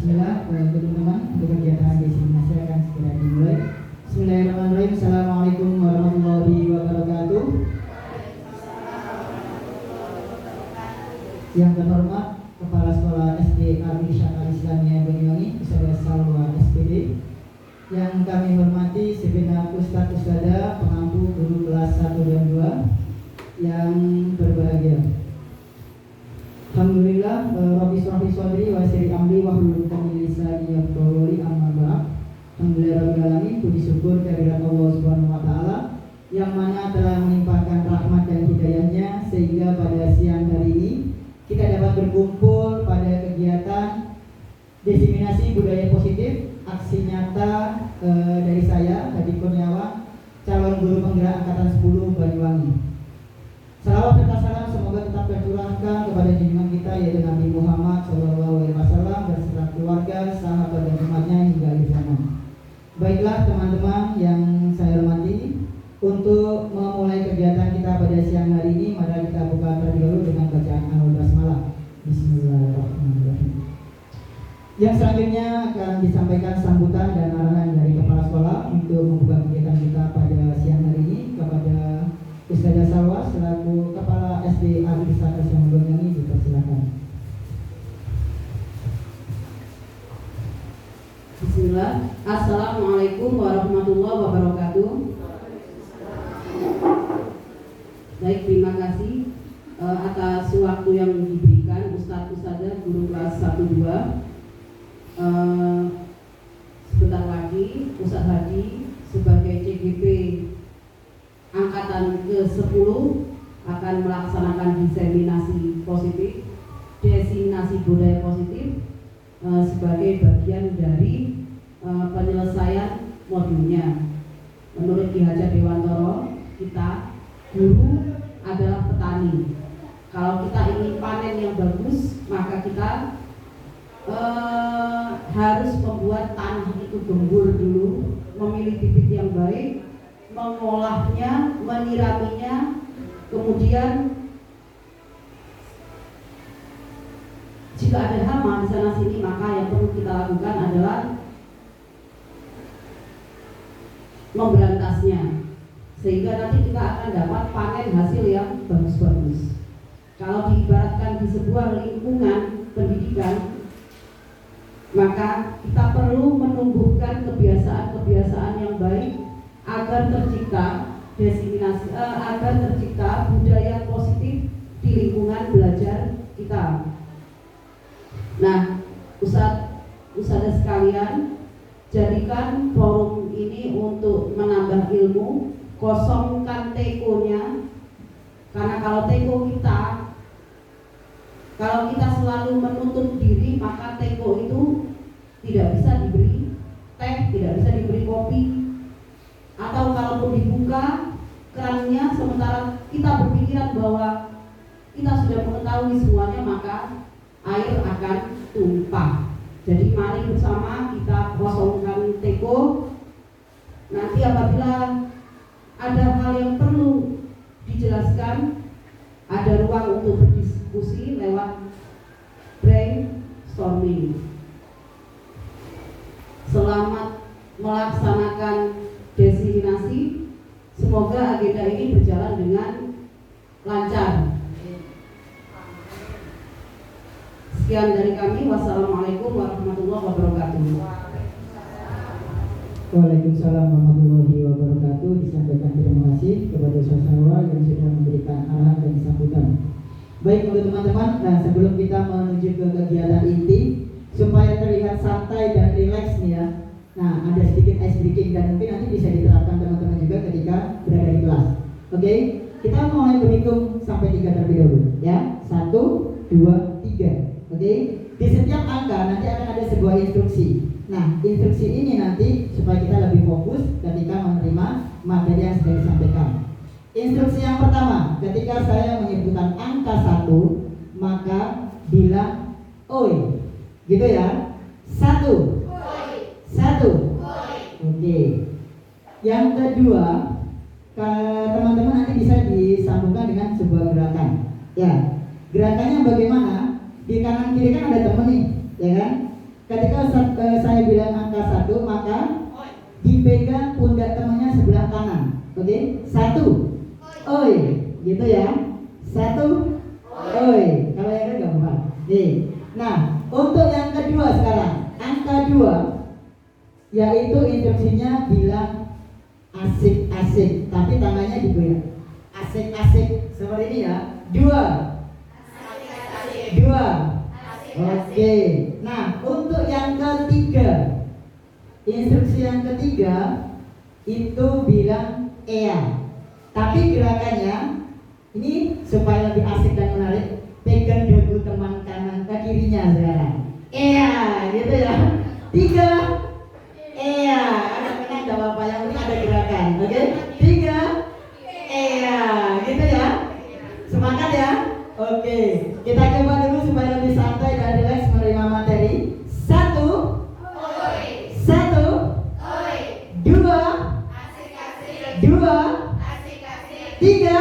Bismillah, teman-teman, untuk kegiatan di sini saya akan segera dimulai. Bismillahirrahmanirrahim. Assalamualaikum warahmatullahi wabarakatuh. Yang terhormat Kepala Sekolah SD Al-Irsyad Al-Islamiyah Banyuwangi, Ustadzah Salwa SPD. Yang kami hormati segenap Ustadz Ustadzah, pengampu guru kelas 1 dan 2 yang berbahagia. Alhamdulillah, Rabbi shrah sadri wa yassir amri wahlul 'uqdatam min lisani yafqahu qawli, amma ba'd. Alhamdulillah rabbil alamin, puji syukur kehadirat Allah Subhanahu wa taala yang mana telah melimpahkan rahmat dan hidayahnya sehingga pada siang hari ini kita dapat berkumpul pada kegiatan diseminasi budaya positif, aksi nyata dari saya Hadi Kurniawan, calon guru penggerak angkatan 10 Banyuwangi. Salawat serta salam semoga tetap tercurahkan kepada junjungan kita yaitu Nabi Muhammad SAW beserta keluarga, sahabat dan umatnya hingga akhir zaman. Baiklah teman-teman yang saya hormati, untuk memulai kegiatan kita pada siang hari ini, mari kita buka terlebih dahulu dengan bacaan Al-Basmalah. Bismillahirrahmanirrahim. Yang selanjutnya akan disampaikan sambutan dan arahan dari kepala sekolah untuk membuka kegiatan kita pada siang hari ini kepada Ustadzah Salwa selaku Kepala SD Al-Irsyad Al-Islamiyah Banyuwangi, dipersilakan. Bismillah. Assalamualaikum warahmatullahi wabarakatuh. Baik, terima kasih atas waktu yang diberikan Ustadz Ustadzah guru kelas 1-2. Sebentar lagi Ustadz Hadi sebagai CGP angkatan ke-10 akan melaksanakan diseminasi positif, diseminasi budaya positif sebagai bagian dari penyelesaian modulnya. Menurut Ki Hajar Dewantoro, kita guru adalah petani. Kalau kita ingin panen yang bagus, maka kita harus membuat tanah itu gembur dulu, memilih bibit yang baik, mengolahnya, menyiraminya, kemudian jika ada hama di sana sini, maka yang perlu kita lakukan adalah memberantasnya, sehingga nanti kita akan dapat panen hasil yang bagus-bagus. Kalau diibaratkan di sebuah lingkungan pendidikan, maka kita perlu menumbuhkan kebiasaan-kebiasaan yang baik agar tercipta diseminasi, agar tercipta budaya positif di lingkungan belajar kita. Nah, Ustadzah sekalian, jadikan forum ini untuk menambah ilmu, kosongkan tekonya, karena kalau kita selalu menutup diri, maka teko itu tidak bisa diberi teh, tidak bisa diberi kopi, atau kalaupun dibuka kerannya sementara kita berpikiran bahwa kita sudah mengetahui semuanya, maka air akan tumpah. Jadi mari bersama kita kosongkan teko. Nanti apabila ada hal yang perlu dijelaskan, ada ruang untuk berdiskusi lewat brainstorming. Selamat melaksanakan diseminasi. Semoga agenda ini berjalan dengan lancar. Sekian dari kami. Wassalamualaikum warahmatullahi wabarakatuh. Waalaikumsalam warahmatullahi wabarakatuh. Disampaikan terima kasih kepada Ustaz Salwa yang sudah memberikan arahan dan sambutan. Baik untuk teman-teman, nah sebelum kita menuju ke kegiatan inti, supaya terlihat santai dan rileks nih ya. Nah, ada sedikit ice breaking dan mungkin nanti bisa diterapkan teman-teman juga ketika berada di kelas. Oke, kita mulai berhitung sampai 3 terlebih dahulu ya. 1, 2, 3. Oke, di setiap angka nanti akan ada sebuah instruksi. Nah, instruksi ini nanti supaya kita lebih fokus ketika menerima materi yang sedang disampaikan. Instruksi yang pertama, ketika saya menyebutkan angka 1, maka bilang oi. Gitu ya. 1. 1. Oke. Yang kedua, teman-teman nanti bisa disambungkan dengan sebuah gerakan. Ya. Gerakannya bagaimana? Di kanan kiri kan ada temen nih, ya kan? Ketika saya bilang angka 1, maka dipegang pundak temannya sebelah kanan. Oke, 1, oi, gitu ya. 1, oi. Kalau yang lain gampang. Nih. Nah, untuk yang kedua sekarang, angka 2, yaitu instruksinya bilang asik-asik, tapi tangannya digoyang. Asik-asik seperti ini ya. 2. Oke. Nah, untuk yang ketiga, instruksi yang ketiga itu bilang ea. Tapi gerakannya ini supaya lebih asik dan menarik, pegang dagu teman kanan ke kirinya sekarang. Ea, gitu ya. 3. Ea. Anak-anak enggak apa-apa, yang penting ada gerakan. Oke? 3. Ea, gitu ya. Semangat ya. Oke, kita coba dulu supaya lebih santai dan rileks menerima materi. 1, 2, 3.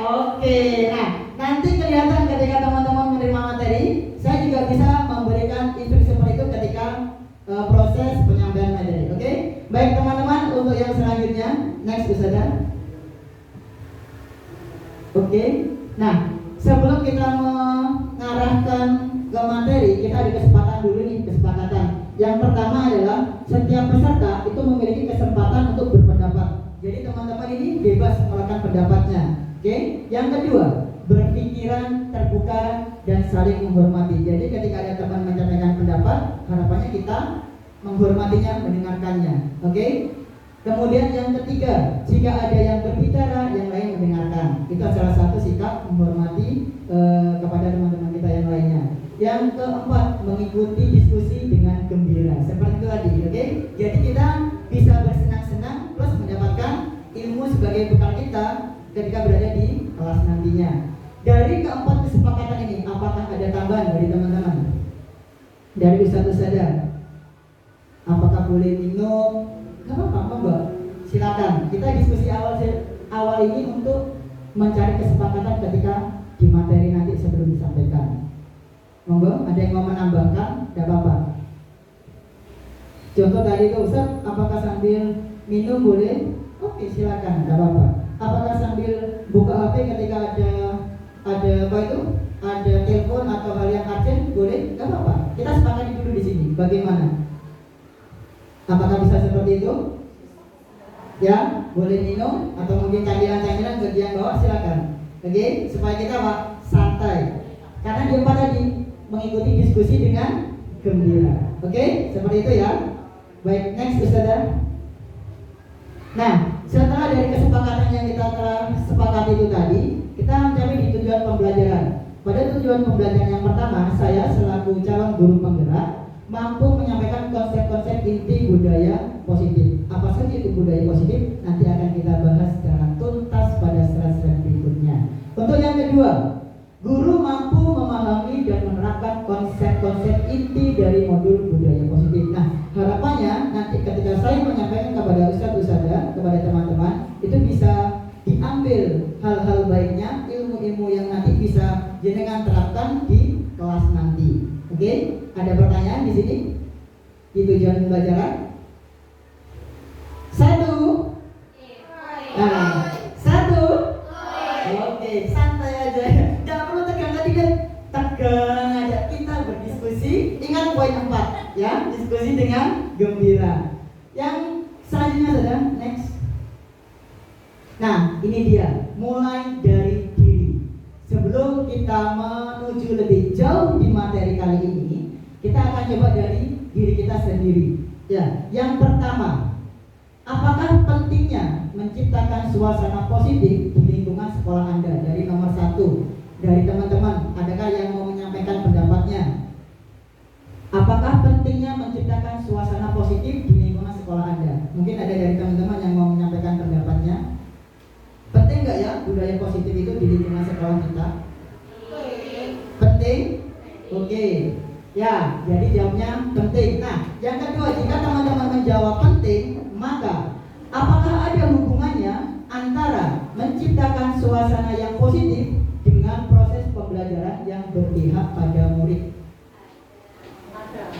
Oke, nah nanti kelihatan ketika teman-teman menerima materi, saya juga bisa memberikan instruksi seperti itu ketika proses penyampaian materi. Oke, baik teman-teman, untuk yang selanjutnya, next Ustazah. Oke, nah sebelum kita mengarahkan ke materi, kita ada kesempatan dulu nih, kesepakatan. Yang pertama adalah setiap peserta itu memiliki kesempatan untuk berpendapat. Jadi teman-teman ini bebas mengeluarkan pendapatnya. Oke. Yang kedua, berpikiran terbuka dan saling menghormati. Jadi ketika ada teman menyampaikan pendapat, harapannya kita menghormatinya, mendengarkannya. Oke. Kemudian yang ketiga, jika ada yang berbicara, yang lain mendengarkan. Itu salah satu sikap menghormati kepada teman-teman kita yang lainnya. Yang keempat, mengikuti diskusi dengan gembira. Seperti itu tadi, oke? Jadi kita bisa bersenang-senang plus mendapatkan ilmu sebagai bekal kita ketika berada di kelas nantinya. Dari keempat kesepakatan ini, apakah ada tambahan dari teman-teman? Dari Ustaz saja. Apakah boleh minum? Gak apa-apa, enggak. Silakan. Kita diskusi awal ini untuk mencari kesepakatan ketika di materi nanti sebelum disampaikan. Monggo, ada yang mau menambahkan? Gak apa-apa. Contoh tadi itu Ustaz, apakah sambil minum boleh? Oke, silakan, gak apa-apa. Apakah sambil buka HP ketika ada apa itu? Ada telepon atau hal yang urgent? Boleh? Gak apa-apa. Kita sepakati dulu di sini. Bagaimana? Apakah bisa seperti itu? Ya, boleh minum atau mungkin camilan-camilan bagian bawah, silakan. Oke, supaya kita santai. Karena dia tadi mengikuti diskusi dengan gembira. Oke, seperti itu ya. Baik, next Ustazah. Nah, setelah dari kesepakatan yang kita telah sepakati itu tadi, kita mencari di tujuan pembelajaran. Pada tujuan pembelajaran yang pertama, saya selaku calon guru penggerak mampu menyampaikan konsep-konsep inti budaya positif. Apa saja itu budaya positif? Nanti akan kita bahas secara tuntas pada slide berikutnya. Untuk yang kedua, guru mampu memahami dan menerapkan konsep-konsep inti dari modul budaya positif. Nah, harapannya nanti ketika saya menyampaikan kepada ustadz-ustadzah, kepada teman-teman, itu bisa diambil hal-hal baiknya, ilmu-ilmu yang nanti bisa jenengan terapkan di kelas nanti. Oke, ada pertanyaan di sini? Di tujuan pembelajaran? 1. Nah, 1. Oke, santai aja. Jangan perlu tegang tadi kan. Tegang aja. Kita berdiskusi. Ingat poin 4 ya, diskusi dengan gembira. Yang selanjutnya sudah next. Nah, ini dia. Mulai dari diri. Sebelum kita menuju lebih jauh di materi kali ini, kita akan coba dari diri kita sendiri. Ya, yang pertama, apakah pentingnya menciptakan suasana positif di lingkungan sekolah Anda? Dari nomor 1, dari teman-teman, adakah yang mau menyampaikan pendapatnya? Apakah pentingnya menciptakan suasana positif di lingkungan sekolah Anda? Mungkin ada dari teman-teman yang mau menyampaikan pendapatnya. Penting nggak ya budaya positif itu di lingkungan sekolah kita? Penting? Oke. Ya, jadi jawabnya penting. Nah, yang kedua, jika teman-teman menjawab penting, maka apakah ada hubungannya antara menciptakan suasana yang positif dengan proses pembelajaran yang berpihak pada murid?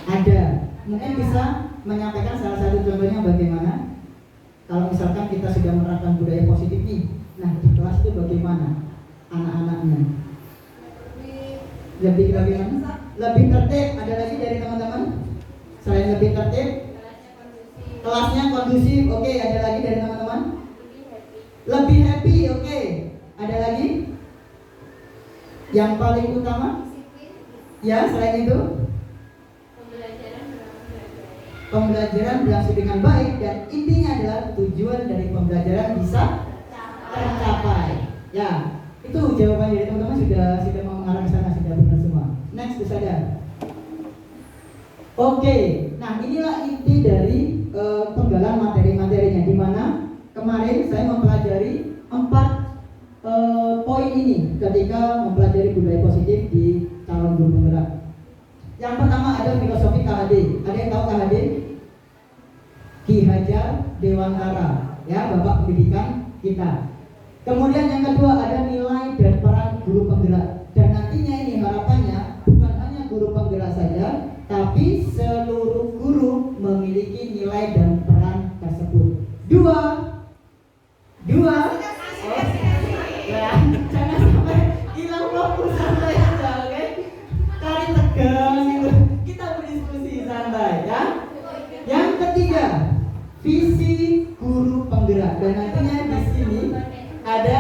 Ada. Mungkin bisa menyampaikan salah satu contohnya bagaimana? Kalau misalkan kita sudah menerapkan budaya positif nih, nah di kelas itu bagaimana anak-anaknya? Lebih bagaimana? Lebih tertib. Ada lagi dari teman-teman? Selain lebih tertib, kelasnya kondusif. Oke, ada lagi dari teman-teman? Lebih happy. Oke, ada lagi? Yang paling utama? Ya, selain itu? Pembelajaran berlangsung dengan baik, dan intinya adalah tujuan dari pembelajaran bisa tercapai. Ya, itu jawabannya dari teman-teman sudah mau mengarah ke sana, sudah benar semua. Next, bisa. Oke, nah inilah inti dari penggalan materi-materinya, di mana kemarin saya mempelajari 4 poin ini ketika mempelajari budaya positif di calon guru penggerak. Yang pertama ada filosofi KHD. Ada yang tahu KHD? Ki Hajar Dewantara, ya, Bapak Pendidikan kita. Kemudian yang kedua ada nilai dan peran guru penggerak. Dan nantinya ini harapannya bukan hanya guru penggerak saja, tapi seluruh guru memiliki nilai dan peran tersebut. Dua. Oh, ya, jangan sampai hilang fokus, santai aja, oke? Kali tegang gitu. Kita berdiskusi santai, ya. Yang ketiga, visi guru penggerak. Dan nantinya di sini ada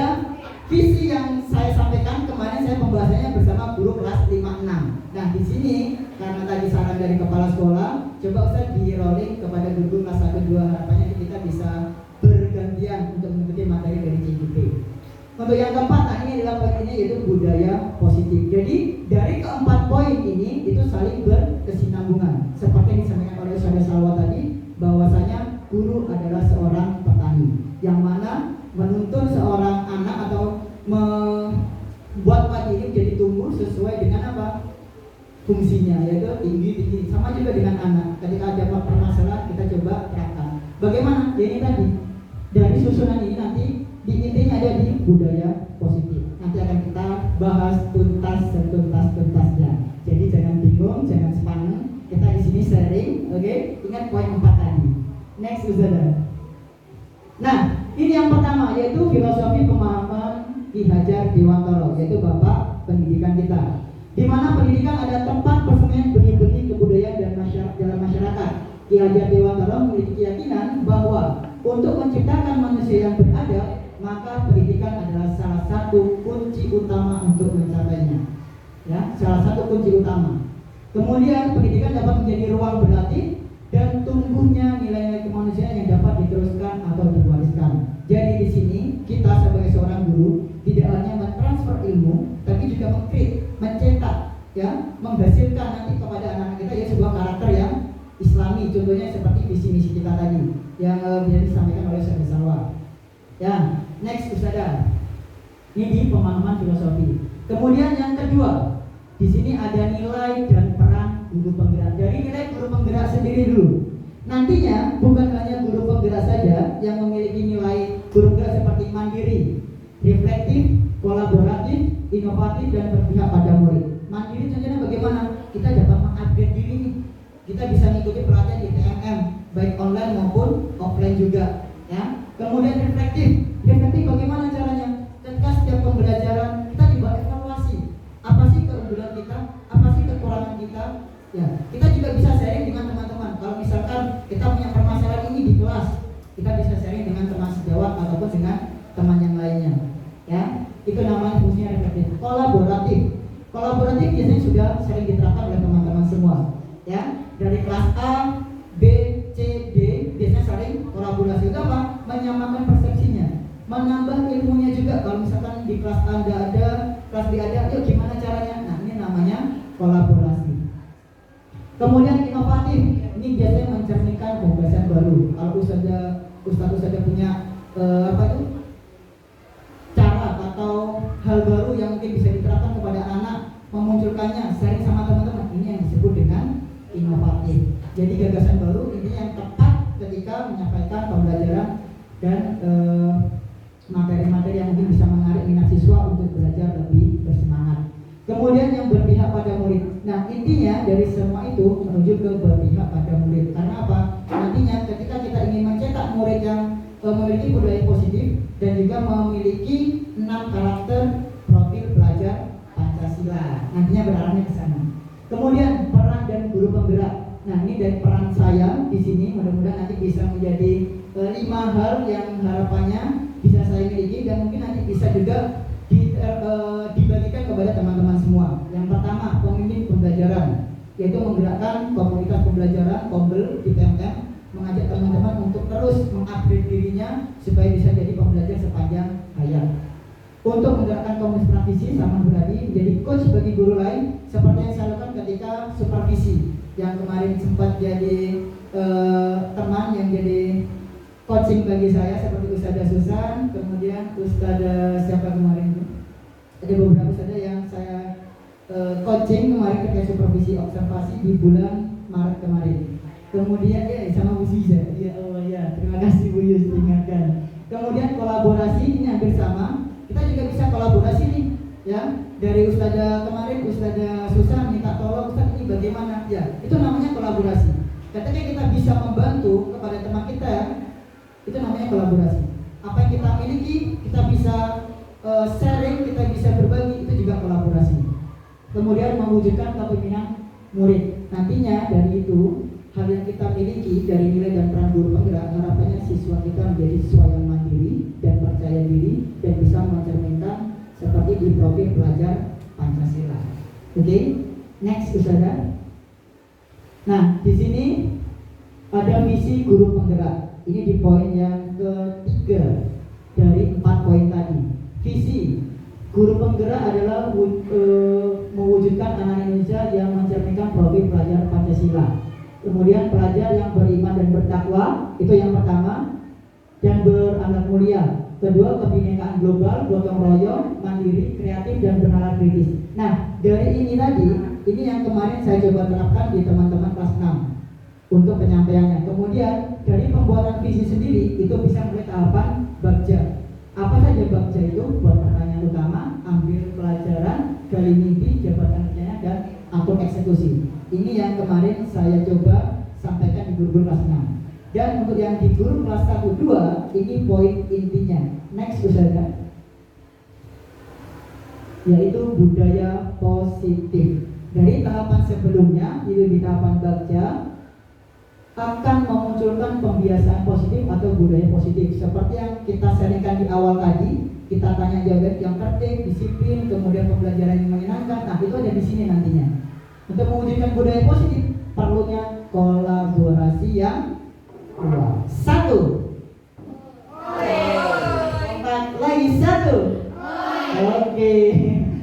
visi yang saya sampaikan kemarin, saya pembahasannya bersama guru kelas 5-6. Nah, di sini karena tadi saran dari kepala sekolah, coba Ustaz di rolling kepada guru kelas 1-2, harapannya kita bisa bergantian untuk mengikuti materi dari CGP. Untuk yang keempat, nah ini adalah poin ini, yaitu budaya positif. Jadi dari keempat poin ini itu saling berkesinambungan. Seperti yang disampaikan oleh Ustaz Salwa tadi, bahwasanya guru adalah seorang petani yang mana menuntun seorang anak atau membuat padi ini jadi tumbuh sesuai dengan apa? Fungsinya, yaitu tinggi. Sama juga dengan anak. Ketika ada permasalahan, kita coba terapkan. Bagaimana? Ya ini tadi. Dari susunan ini nanti di intinya ada di budaya positif. Nanti akan kita bahas tuntas-tuntasnya. Jadi jangan bingung, jangan sepaneng. Kita di sini sharing, oke? Ingat poin 4 tadi. Next, Ustazah. Nah, ini yang pertama, yaitu filosofi pemahaman Ki Hajar Dewantara, yaitu Bapak Pendidikan kita. Di mana pendidikan ada tempat persembunyian benih-benih kebudayaan dan dalam masyarakat. Ki Hajar Dewantara memiliki keyakinan bahwa untuk menciptakan manusia yang beradab, maka pendidikan adalah salah satu kunci utama untuk mencapainya. Ya, salah satu kunci utama. Kemudian pendidikan dapat menjadi ruang berlatih dan tumbuhnya nilai-nilai kemanusiaan yang dapat diteruskan atau diwariskan. Jadi di sini kita sebagai seorang guru tidak hanya mentransfer ilmu, tapi juga mencetak, ya, menghasilkan nanti kepada anak-anak kita ya sebuah karakter yang Islami. Contohnya seperti visi misi kita tadi yang bisa disampaikan oleh Ustaz Salwa. Ya, next Ustazah. Ini di pemahaman filosofi. Kemudian yang kedua, di sini ada nilai dan peran guru penggerak. Dari nilai guru penggerak sendiri dulu. Nantinya bukan hanya guru penggerak saja yang memiliki nilai guru penggerak seperti mandiri, reflektif, kolaboratif, inovatif, dan berpihak pada murid. Mandiri contohnya bagaimana? Kita dapat mengupgrade diri nih. Kita bisa mengikuti pelatihan di TMM, baik online maupun offline juga. Ya. Kemudian reflektif bagaimana caranya? Ketika setiap pembelajaran kita coba evaluasi. Apa sih keunggulan kita? Apa sih kekurangan kita? Ya, kita juga bisa sharing dengan teman-teman. Kalau misalkan kita punya permasalahan ini di kelas, kita bisa sharing dengan teman sejawat ataupun dengan teman yang lainnya. Ya, itu namanya fungsinya reflektif. Kolaboratif biasanya sudah sering diterapkan oleh teman-teman semua. Ya, dari kelas A, B, C, D biasanya saling kolaborasi. Itu apa? Menyamakan persepsinya, menambah ilmunya juga. Kalau misalkan di kelas A nggak ada, kelas B ada, yuk gimana caranya? Nah, ini namanya kolaborasi. Kemudian inovatif, ini biasanya mencerminkan gagasan baru. Kalau Ustaz punya cara atau hal baru yang mungkin bisa diterapkan kepada anak, memunculkannya, sharing sama teman-teman, ini yang disebut dengan inovatif. Jadi gagasan baru ini yang tepat ketika menyampaikan pembelajaran dan materi-materi yang mungkin bisa menarik minat siswa untuk belajar lebih bersemangat. Kemudian yang berpihak pada murid. Nah, inti intinya dari semua itu menuju ke berpihak pada murid. Karena apa? Nantinya ketika kita ingin mencetak murid yang memiliki budaya positif dan juga memiliki 6 karakter profil pelajar Pancasila, nantinya berarahnya ke sana. Kemudian peran dan guru penggerak. Nah, ini dari peran saya di sini mudah-mudahan nanti bisa menjadi 5 hal yang harapannya bisa saya miliki dan mungkin nanti bisa juga dibagikan kepada teman-teman semua. Yang pertama, pemimpin pembelajaran, yaitu menggerakkan komunitas pembelajaran Kombel di PMM, mengajak teman-teman untuk terus mengupgrade dirinya supaya bisa jadi pembelajar sepanjang hayat. Untuk menggerakkan komunitas praktisi sama berarti menjadi coach bagi guru lain seperti yang saya lakukan ketika supervisi yang kemarin sempat jadi teman yang jadi coaching bagi saya seperti Ustazah Susan, kemudian Ustazah siapa kemarin itu? Ada beberapa Ustazah yang saya coaching kemarin ketika supervisi observasi di bulan Maret kemarin. Kemudian ya sama Bu Siza. Ya Allah ya, terima kasih Bu Yus diingatkan. Kemudian kolaborasi ini hampir sama. Kita juga bisa kolaborasi nih, ya. Dari Ustazah kemarin Ustazah Susan minta tolong Ustaz ini bagaimana? Ya, itu namanya kolaborasi. Ketika kita bisa membantu kepada teman kita, itu namanya kolaborasi. Apa yang kita miliki, kita bisa sharing, kita bisa berbagi, itu juga kolaborasi. Kemudian mewujudkan kepemimpinan murid. Nantinya dari itu hal yang kita miliki dari nilai dan peran guru penggerak, harapannya siswa kita menjadi siswa yang mandiri dan percaya diri dan bisa mencerminkan seperti di profil pelajar Pancasila. Oke, next Ustazah. Nah, di sini ada visi guru penggerak. Ini di poin yang ketiga dari 4 poin tadi. Visi guru penggerak adalah mewujudkan anak Indonesia yang mencerminkan profil pelajar Pancasila. Kemudian pelajar yang beriman dan bertakwa, itu yang pertama, dan berakhlak mulia. Kedua, kebinekaan global, gotong royong, mandiri, kreatif, dan bernalar kritis. Nah, dari ini tadi, ini yang kemarin saya coba terapkan di teman-teman kelas 6 untuk penyampaiannya. Kemudian dari pembuatan visi sendiri itu bisa mulai tahapan bagja. Apa saja bagja itu? Buat pertanyaan utama, ambil pelajaran, gali mimpi, jabatan kerjanya, dan atur eksekusi. Ini yang kemarin saya coba sampaikan di guru kelas 6. Dan untuk yang di guru kelas 1-2, ini poin intinya. Next Ustazah, yaitu budaya positif. Dari tahapan sebelumnya, itu di tahapan bagja, akan memunculkan pembiasaan positif atau budaya positif. Seperti yang kita sharingkan di awal tadi, kita tanya jawab yang tertib, disiplin, kemudian pembelajaran yang menyenangkan. Nah, itu ada di sini nantinya. Untuk mewujudkan budaya positif, perlunya kolaborasi yang kuat. 1. Lagi 1. Oke.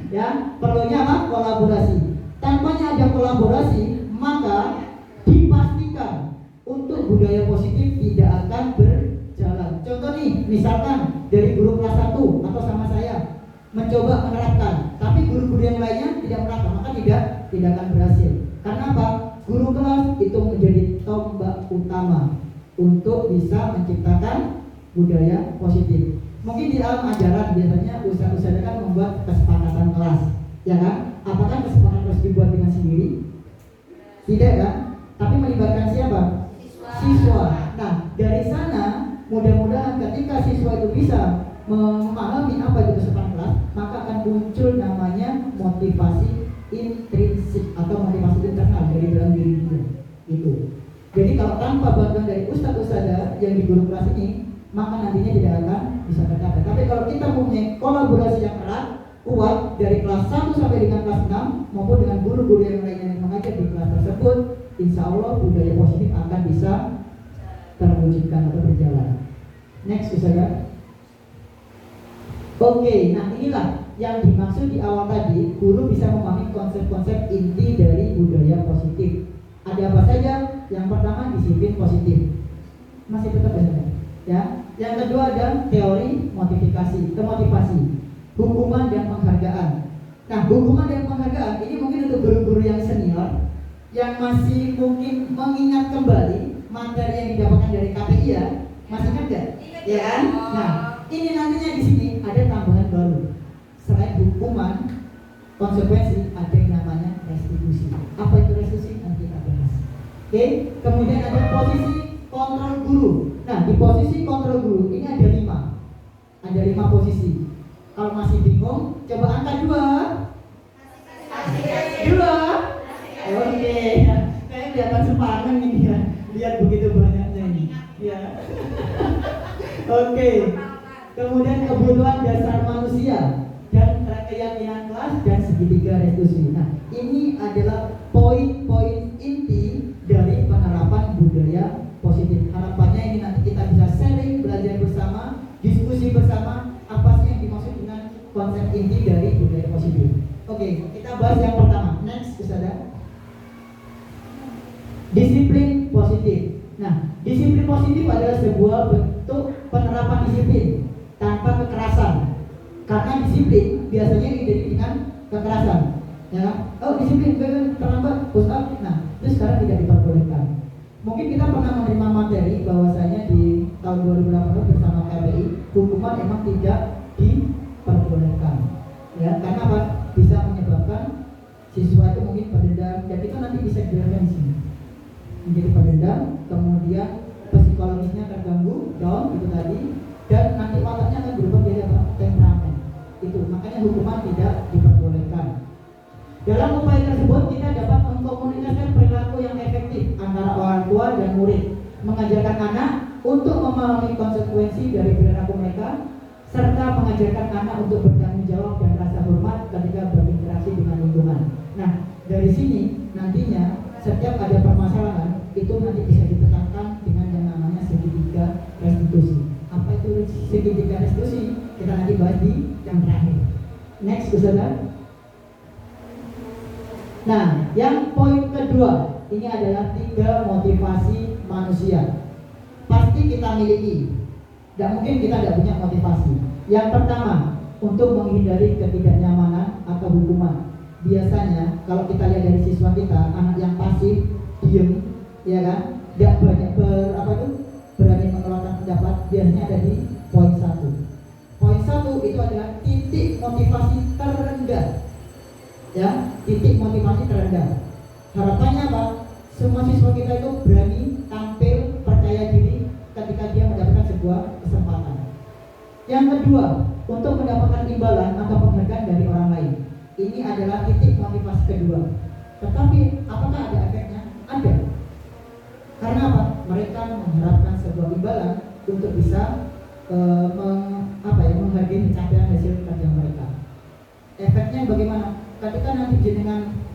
Ya, perlunya apa? Kolaborasi. Tanpanya ada kolaborasi, maka dipastikan untuk budaya positif tidak akan berjalan. Contoh nih, misalkan dari guru kelas 1 atau sama saya mencoba menerapkan, tapi guru-guru yang lainnya tidak menerapkan, maka tidak akan berhasil. Karena apa? Guru kelas itu menjadi tombak utama untuk bisa menciptakan budaya positif. Mungkin di dalam ajaran biasanya ustaz-ustaz kan membuat kesepakatan kelas, ya kan? Apakah kesepakatan kelas dibuat dengan sendiri? Tidak kan? Tapi melibatkan siapa? Siswa. Nah, dari sana mudah-mudahan ketika siswa itu bisa memahami apa itu kesepakatan kelas, maka akan muncul namanya motivasi intrinsik atau motivasi internal dari dalam diri dia. Itu. Jadi kalau tanpa bantuan dari ustaz-ustazah yang di guru kelas ini, maka nantinya tidak akan bisa tercapai. Tapi kalau kita mempunyai kolaborasi yang erat, kuat dari kelas 1 sampai dengan kelas 6 maupun dengan guru-guru yang lainnya yang mengajar di kelas tersebut, insya Allah budaya positif akan bisa terwujudkan atau berjalan. Next, Ustazah. Oke, nah inilah yang dimaksud di awal tadi, guru bisa memahami konsep-konsep inti dari budaya positif. Ada apa saja? Yang pertama, disiplin positif. Masih tetap ya. Yang kedua ada teori motivasi, hukuman dan penghargaan. Nah, hukuman dan penghargaan ini mungkin untuk guru-guru yang senior yang masih mungkin mengingat kembali materi yang didapatkan dari KPI ya. Masih ingat nggak? Ya kan? Nah, ini nantinya di sini ada tambahan baru. Selain hukuman, konsekuensi, ada yang namanya restitusi. Apa itu restitusi? Nanti kita bahas. Oke, kemudian ada posisi kontrol guru. Nah, di posisi kontrol guru ini ada 5. Ada 5 posisi. Kalau masih bingung, coba angka 2. 2. Oke. Kayak kelihatan sepanjang ini ya. Lihat begitu banyaknya ini. Ya. Oke. Kemudian kebutuhan dasar manusia dan keyakinan kelas dan segitiga restitusi. Nah, ini adalah poin-poin inti dari penerapan budaya positif. Harapannya ini nanti kita bisa sharing, belajar bersama, diskusi bersama apa sih yang dimaksud dengan konsep inti dari budaya positif. Oke, kita bahas yang pertama. Next, Ustazah. Disiplin positif. Nah, disiplin positif adalah sebuah bentuk penerapan disiplin tanpa kekerasan. Karena disiplin biasanya identik dengan kekerasan. Ya, oh disiplin terlambat, push up. Nah, itu sekarang tidak diperbolehkan. Mungkin kita pernah menerima materi bahwasanya di tahun 2018 bersama KBI hukuman memang tidak diperbolehkan. Ya, karena apa? Bisa menyebabkan siswa itu mungkin berdendam dan itu nanti bisa dijelaskan di sini. Menjadi pendendam, kemudian psikologisnya terganggu, down itu tadi, dan nanti otaknya akan berubah menjadi apa? Temperamen. Itu makanya hukuman tidak diperbolehkan. Dalam upaya tersebut kita dapat mengkomunikasikan perilaku yang efektif antara orang tua dan murid, mengajarkan anak untuk memahami konsekuensi dari perilaku mereka, serta mengajarkan anak untuk bertanggung jawab dan rasa hormat ketika berinteraksi dengan lingkungan. Nah, dari sini nantinya setiap ada permasalahan itu nanti bisa ditekankan dengan yang namanya segitiga restitusi. Apa itu segitiga restitusi? Kita nanti bahas di yang terakhir. Next, Ustazah. Nah, yang poin kedua ini adalah 3 motivasi manusia. Pasti kita miliki. Dan mungkin kita tidak punya motivasi. Yang pertama, untuk menghindari ketidaknyamanan atau hukuman. Biasanya kalau kita lihat dari siswa kita, anak yang pasif, diem, ya kan, tidak banyak berani mengeluarkan pendapat, biasanya ada di poin 1. Poin 1 itu adalah titik motivasi terendah. Ya, titik motivasi terendah. Harapannya apa? Semua siswa kita itu berani tampil, percaya diri ketika dia mendapatkan sebuah kesempatan. Yang kedua, untuk mendapatkan imbalan atau penghargaan dari orang lain. Ini adalah titik motivasi kedua. Tetapi apakah ada efeknya? Ada. Karena apa? Mereka mengharapkan sebuah imbalan untuk bisa menghargai pencapaian hasil kerja mereka. Efeknya bagaimana? Ketika nanti jenengan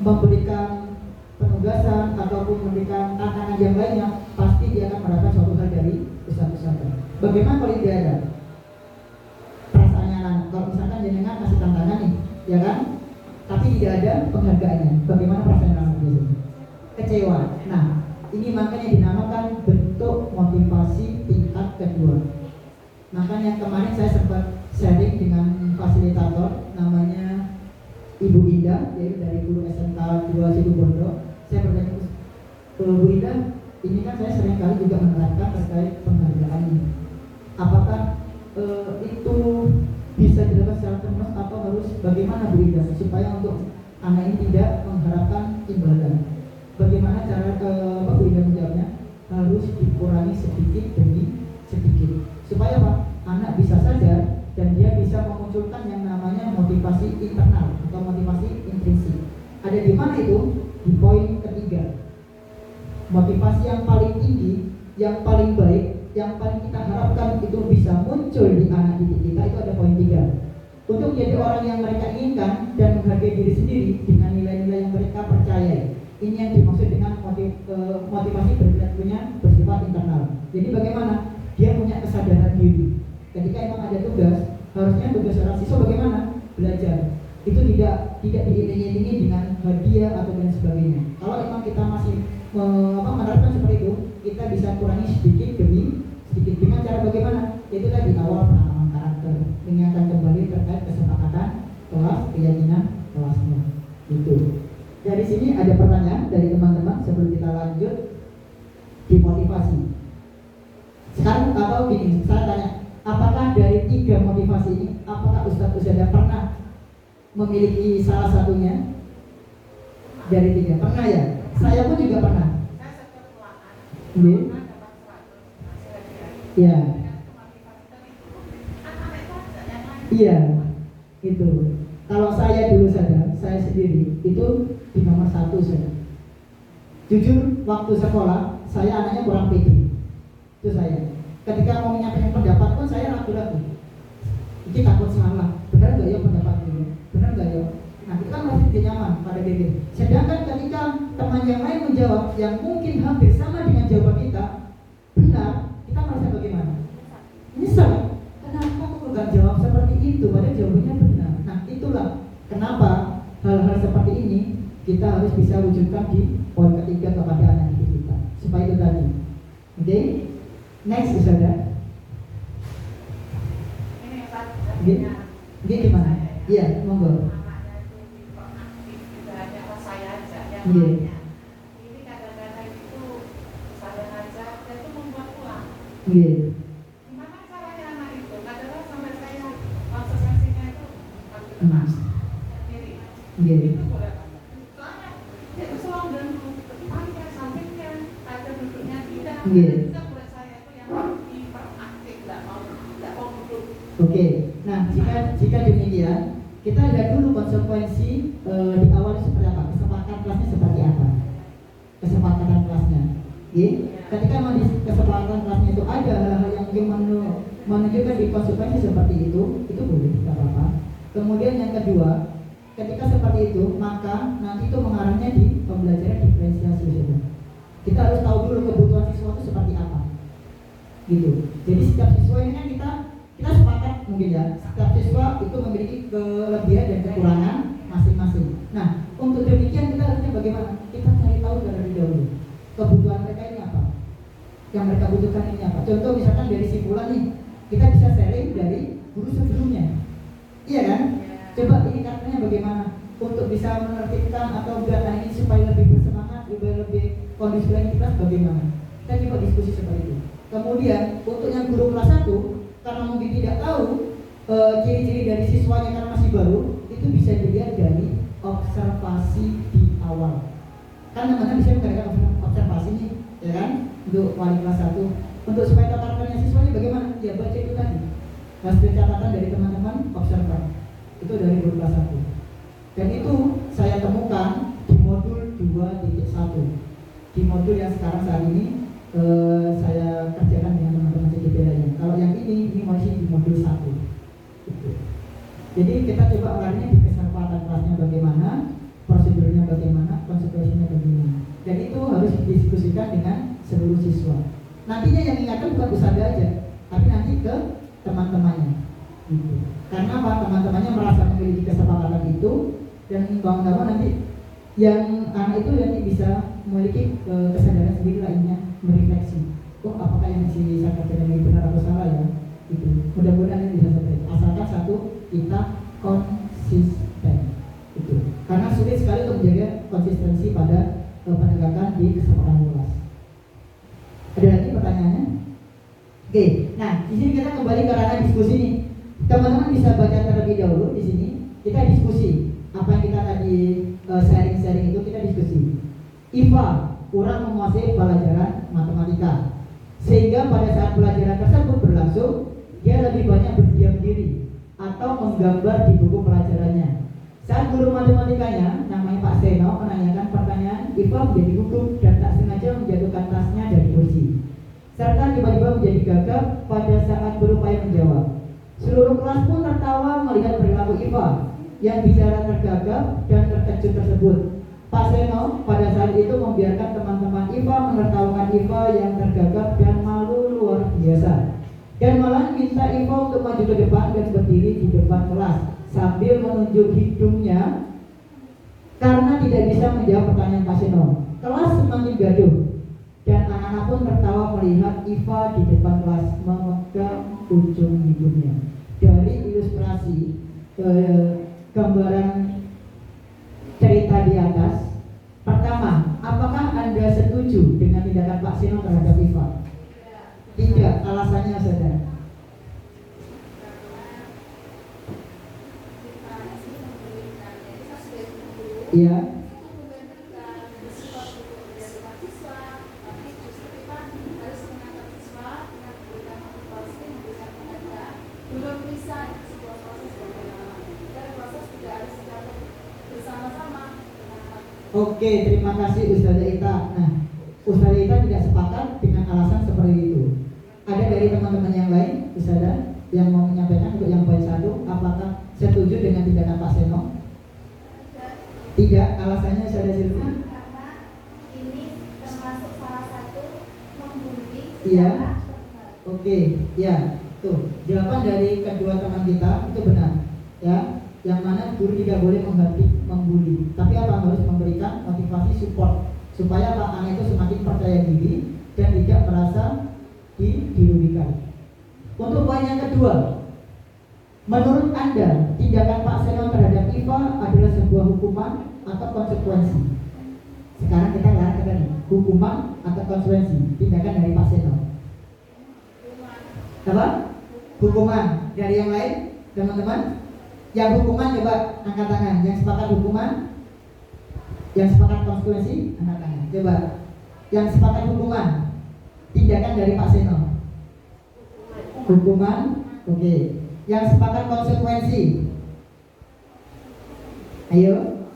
memberikan penugasan ataupun memberikan tantangan yang lainnya, pasti dia akan mendapatkan suatu hal dari ustaz-ustaz. Bagaimana kalau tidak ada? Perasaannya anak, kalau misalkan jenengan kasih tantangan nih, ya kan? Tapi tidak ada penghargaannya, bagaimana perasaan anak biasanya? Kecewa. Nah, ini makanya dinamakan bentuk motivasi tingkat kedua. Makanya kemarin saya sempat sharing dengan fasilitator namanya Ibu Indah, yaitu dari guru SMK 2 Situbondo. Saya bertanya, Bu Indah, ini kan saya sering kali juga menerapkan terkait penghargaan ini. Apakah itu bisa dilakukan secara terus atau harus bagaimana Bu Indah supaya untuk anak ini tidak mengharapkan imbalan? Bagaimana cara Bu Indah menjawabnya? Harus dikurangi sedikit demi sedikit supaya apa? Anak bisa sadar dan dia bisa memunculkan yang namanya motivasi internal atau motivasi intrinsik. Ada di mana itu? Di poin ketiga. Motivasi yang paling tinggi, yang paling baik, yang paling kita harapkan itu bisa muncul di anak didik kita itu ada poin 3. Untuk menjadi orang yang mereka inginkan dan menghargai diri sendiri dengan nilai-nilai yang mereka percaya. Ini yang dimaksud dengan motivasi berperilakunya bersifat internal. Jadi bagaimana? Dia punya kesadaran diri. Ketika emang ada tugas, harusnya tugas seorang siswa bagaimana? Belajar. Itu tidak diiringi dengan hadiah atau dan sebagainya. Kalau emang kita masih menerapkan seperti itu, kita bisa kurangi sedikit demi sedikit. Dengan cara bagaimana? Itu tadi awal penanaman karakter, mengingatkan kembali terkait kesepakatan kelas, keyakinan kelasnya. Itu. Dari sini ada pertanyaan dari teman-teman sebelum kita lanjut di motivasi. Sekarang atau gini, saya tanya, apakah dari 3 motivasi ini, apakah Ustadz pernah memiliki salah satunya dari 3? Pernah ya? Saya pun juga pernah. Iya. Iya, itu. Kalau saya dulu saja, saya sendiri itu di nomor 1 saja. Jujur, waktu sekolah saya anaknya kurang pede. Itu saya. Ketika mau menyampaikan pendapat pun saya ragu-ragu. Ini takut salah. Benar nggak ya pendapat ini? Benar nggak ya? Nah, itu kan masih tidak nyaman pada diri. Sedangkan ketika teman yang lain menjawab yang mungkin hampir sama dengan jawaban kita, benar, kita merasa bagaimana? Nyesal. Kenapa kok nggak jawab seperti itu? Padahal jawabannya benar. Nah, itulah kenapa hal-hal seperti ini kita harus bisa wujudkan di poin ketiga kepada anak didik kita. Supaya itu tadi. Oke? Next is ada. Ini gimana? Iya, monggo. Iya. Ini kadang-kadang itu saya ngajak, saya itu membuat uang. Iya. Gimana caranya anak itu? Kadang-kadang sampai saya konsekuensinya itu pakai lepas sendiri. Iya. Itu boleh. Soalnya itu selalu dan pantai sampingnya ada duduknya tidak. Iya. Bisa buat saya itu yang hiperaktif, nggak mau duduk. Oke. Nah, jika demikian, kita lihat dulu konsekuensi di awal seperti apa, kesepakatan kelasnya seperti apa, kesepakatan kelasnya. Oke. Ketika di kesepakatan kelasnya itu ada hal-hal yang mungkin menunjukkan di konsekuensi seperti itu boleh, tidak apa-apa. Kemudian yang kedua, ketika seperti itu, maka nanti itu mengarahnya di pembelajaran diferensiasi. Kita harus tahu dulu kebutuhan siswa itu seperti apa, gitu. Jadi setiap siswa ini kan kita sepakat mungkin ya, setiap siswa itu memiliki kelebihan dan kekurangan masing-masing. Nah, untuk demikian kita harusnya bagaimana? Kita cari tahu terlebih dahulu kebutuhan mereka ini apa, yang mereka butuhkan ini apa. Contoh misalkan dari si Fulan nih, kita bisa sharing dari guru sebelumnya, iya kan? Coba ini katanya bagaimana untuk bisa menertibkan atau data ini supaya lebih bersemangat, lebih kondusif lagi kita bagaimana? Kita coba diskusi seperti itu. Kemudian untuk yang guru kelas 1, karena mungkin tidak tahu ciri-ciri dari siswanya karena masih baru, itu bisa dilihat dari observasi di awal. Kan teman-teman bisa mengadakan observasi nih, ya kan? Untuk wali kelas 1, untuk supaya tahu karakternya siswanya bagaimana? Ya baca itu tadi. Hasil catatan dari teman-teman observan. Itu dari guru kelas 1. Dan itu saya temukan di modul 2.1. Di modul yang sekarang saat ini saya kerjakan dengan teman-teman CGP lainnya. Kalau yang ini masih di modul 1 gitu. Jadi kita coba orangnya di kesempatan kelasnya bagaimana, prosedurnya bagaimana, konsekuensinya bagaimana. Dan itu harus didiskusikan dengan seluruh siswa. Nantinya yang ingatkan bukan ustadz aja, tapi nanti ke teman-temannya gitu. Karena apa? Teman-temannya merasa memiliki kesepakatan itu, dan bangun-bangun nanti yang anak itu nanti bisa memiliki kesadaran sendiri lainnya, merefleksi. Oh, apakah yang si saya katakan ini benar atau salah ya? Itu. Mudah-mudahan ini bisa selesai. Asalkan satu, kita konsisten. Itu. Karena sulit sekali untuk menjaga konsistensi pada penegakan di kesepakatan luas. Ada lagi pertanyaannya? Oke. Nah, di sini kita kembali ke ranah diskusi nih. Teman-teman bisa baca terlebih dahulu di sini. Kita diskusi. Apa yang kita tadi sharing-sharing itu kita diskusi. IPA kurang menguasai pelajaran matematika, sehingga pada saat pelajaran tersebut berlangsung dia lebih banyak berdiam diri atau menggambar di buku pelajarannya. Saat guru matematikanya namanya Pak Seno menanyakan pertanyaan, IPA menjadi gugup dan tak sengaja menjatuhkan tasnya dari kursi, serta tiba-tiba menjadi gagap pada saat berupaya menjawab. Seluruh kelas pun tertawa melihat perilaku IPA yang bicara tergagap dan terkejut tersebut. Pak Seno pada saat itu membiarkan teman-teman IPA menertawakan IPA yang tergagap dan malu luar biasa, dan malah minta IPA untuk maju ke depan dan berdiri di depan kelas sambil menunjuk hidungnya karena tidak bisa menjawab pertanyaan Pak Seno. Kelas semakin gaduh dan anak-anak pun tertawa melihat IPA di depan kelas memegang ujung hidungnya. Dari ilustrasi gambaran cerita di atas, pertama, apakah Anda setuju dengan tindakan Pak Seno terhadap IPA? Tidak. Alasannya saudara. Oke, terima kasih Ustazah Ita. Nah, Ustazah Ita tidak sepakat dengan alasan seperti itu. Ada dari teman-teman yang lain, Ustazah, yang mau menyampaikan untuk yang poin 1, apakah setuju dengan tindakan Pak Seno? Tidak, alasannya Ustazah Silvi? Karena ini termasuk salah satu membuli Iya. secara verbal. Oke, ya, tuh jawaban dari kedua teman kita itu benar, ya. Yang mana guru tidak boleh membuli, tapi apa harus memberikan motivasi support supaya Pak anak itu semakin percaya diri dan tidak merasa dirugikan. Untuk poin yang kedua, menurut Anda tindakan Pak Seno terhadap Iva adalah sebuah hukuman atau konsekuensi? Sekarang kita lihat tadi, hukuman atau konsekuensi tindakan dari Pak Seno. Apa? Hukuman. Dari yang lain, teman-teman? Yang hukuman coba angkat tangan. Yang sepakat hukuman? Yang sepakat konsekuensi? Angkat tangan. Coba. Yang sepakat hukuman? Tindakan dari Pak Seno. Hukuman. Oke. Yang sepakat konsekuensi? Ayo.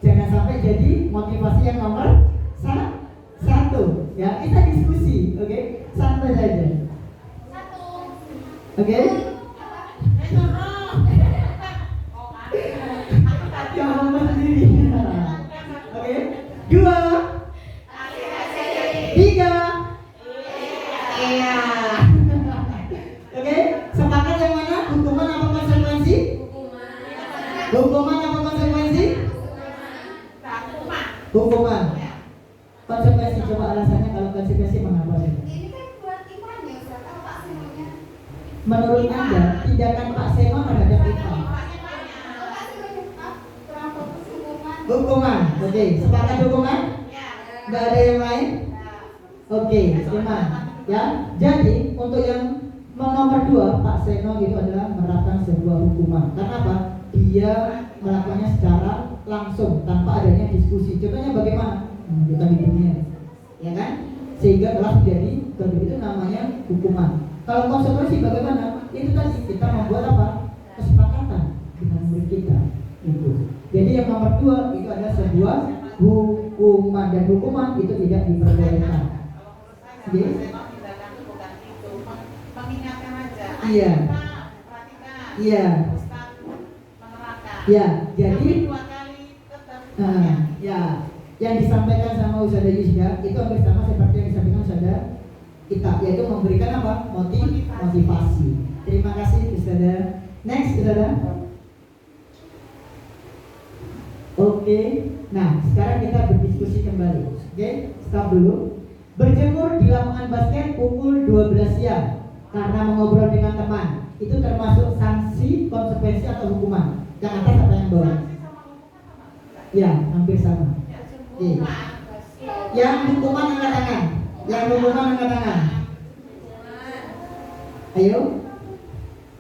Jangan sampai jadi motivasi yang nomor 1. Ya, kita diskusi, oke? Santai saja. Oke? Yang ngomong sendiri. Oke? 2, 3. Iya. Oke? Sepakat yang mana? Hukuman apa konsekuensi? Hukuman apa konsekuensi? Hukuman. Konsekuensi, coba alasannya kalau konsekuensi mengapa sih? Ini kan buat Ivannya, Ustaz. Apa Pak Senonya? Menurut Anda, tindakan Pak Seno terhadap Iva? Pak Senonya kurang fokus hukuman. Hukuman. Oke, sepakat hukuman? Nggak ada yang lain? Oke, iman. Ya, jadi untuk yang nomor 2, Pak Seno itu adalah menerapkan sebuah hukuman. Karena apa? Dia melakukannya secara langsung tanpa adanya diskusi. Contohnya bagaimana? Kita di dunia, ya kan? Sehingga telah terjadi itu namanya hukuman. Kalau konsekuensi bagaimana? Itu tadi kita membuat apa? Kesepakatan dengan murid kita. Itu. Jadi yang nomor 2 itu adalah sebuah hukuman, dan hukuman itu tidak diperbolehkan. Jadi, tindakan itu bukan itu, mengingatkan aja. Iya. Perhatikan. Iya. Ustaz menerangkan. Ya, jadi Tapi 2 kali tetap. ya, yang disampaikan sama Ustazah Yusda itu hampir sama seperti yang disampaikan Ustazah kita, yaitu memberikan apa? Motivasi. Terima kasih Ustazah. Next Ustazah. Oke, nah sekarang kita berdiskusi kembali. Oke, stop dulu. Berjemur di lapangan basket pukul 12 siang karena mengobrol dengan teman, itu termasuk sanksi, konsekuensi atau hukuman? Yang atas apa yang bawah? Ya, hampir sama. Oke. Yang hukuman angkat tangan. Yang hukuman angkat tangan. Ayo.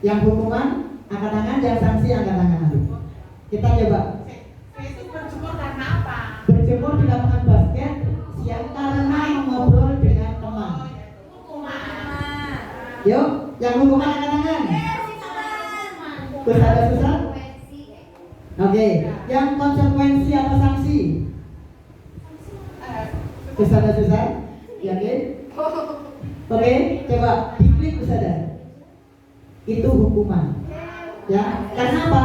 Yang hukuman angkat tangan, yang sanksi angkat tangan. Kita coba. Itu berjemur karena apa? Berjemur di lapangan basket siang karena mengobrol dengan teman. Hukuman. Yuk, yang hukuman angkat tangan. Susah? Oke, yang konsekuensi atau sanksi? Susah? Yakin? Oke, coba diklik Ustazah. Itu hukuman. Ya, karena apa?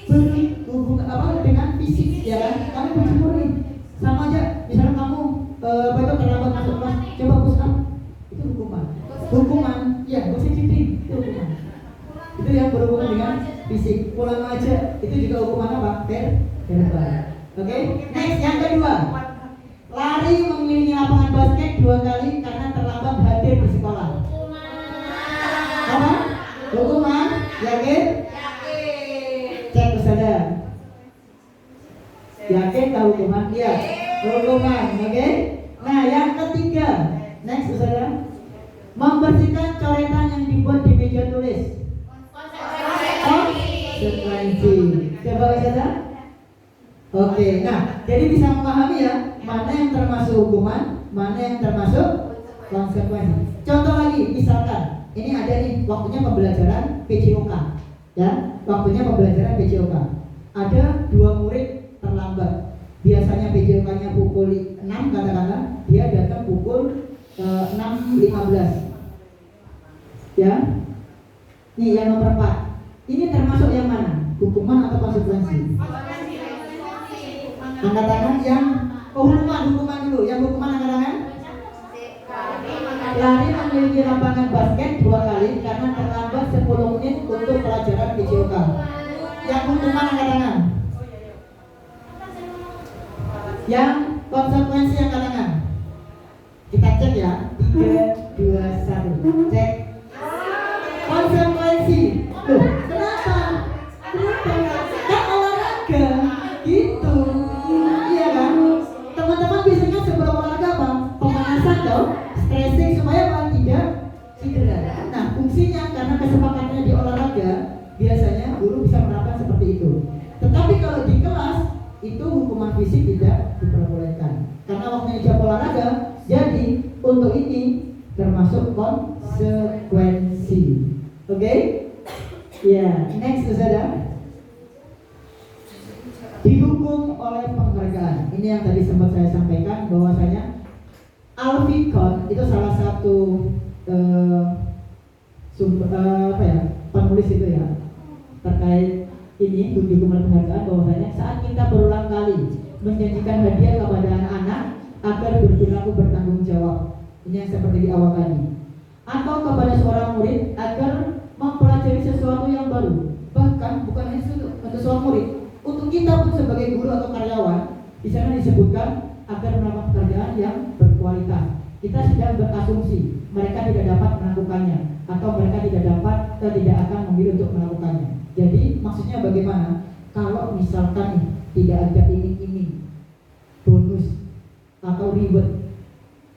Berhubungan apa dengan fisik, ya kan? Kamu berjemur nih, sama aja. Misalnya kamu terlambat masuk kelas, coba push up, itu hukuman. Hukuman, ya, gosip cheating, itu hukuman. Itu yang berhubungan dengan fisik. Pulang aja, itu juga hukuman apa? Verbal. Oke, next yang kedua. Lari mengelilingi lapangan basket 2 kali karena terlambat hadir di sekolah. Apa? Hukuman? Yakin? Cek Ustazah. Yakin tahu hukuman? Iya. Hukuman, oke? Nah, yang ketiga. Next Ustazah. Membersihkan coretan yang dibuat di meja tulis. Konsekuensi. Coba Ustazah. Oke, nah, jadi bisa memahami ya, mana yang termasuk hukuman, mana yang termasuk konsekuensi. Contoh lagi, misalkan ini ada nih waktunya pembelajaran PJOK, ya, waktunya pembelajaran PJOK. Ada 2 murid terlambat, biasanya PJOK-nya pukul 6 katakanlah, dia datang pukul 6.15. Ya. Nih yang nomor 4. Ini termasuk yang mana? Hukuman atau konsekuensi? Angkat tangan yang hukuman dulu. Yang hukuman angkat tangan. Lari memiliki lapangan basket 2 kali karena terlambat 10 menit untuk pelajaran PJOK. Yang hukuman angkat tangan. Yang konsekuensi angkat tangan. Kita cek ya. 3, 2, 1. Cek. Konsekuensi. Loh, kenapa? Kan olahraga gitu. Iya kan? Teman-teman biasanya sebelum olahraga apa? Pemanasan dong, stretching supaya apa? Tidak cedera. Nah, fungsinya karena kesepakatannya di olahraga, biasanya guru bisa menerapkan seperti itu. Tetapi kalau di kelas itu hukuman fisik tidak diperbolehkan. Karena waktunya jam olahraga, jadi untuk ini termasuk konsekuensi. Oke? Ya, next saudara. Dihukum oleh penghargaan. Ini yang tadi sempat saya sampaikan bahwasanya Alficon itu salah satu penulis itu ya terkait ini dihukum oleh penghargaan bahwasanya saat kita berulang kali menjanjikan hadiah kepada anak-anak agar berperilaku bertanggung jawab. Ini yang seperti di awal tadi. Atau kepada seorang murid agar mempelajari sesuatu yang baru. Bahkan bukan hanya untuk seorang murid, untuk kita pun sebagai guru atau karyawan, di sana disebutkan agar melakukan pekerjaan yang berkualitas. Kita sedang berasumsi mereka tidak dapat melakukannya atau mereka tidak akan memilih untuk melakukannya. Jadi maksudnya bagaimana? Kalau misalkan tidak ada iming-iming, bonus atau reward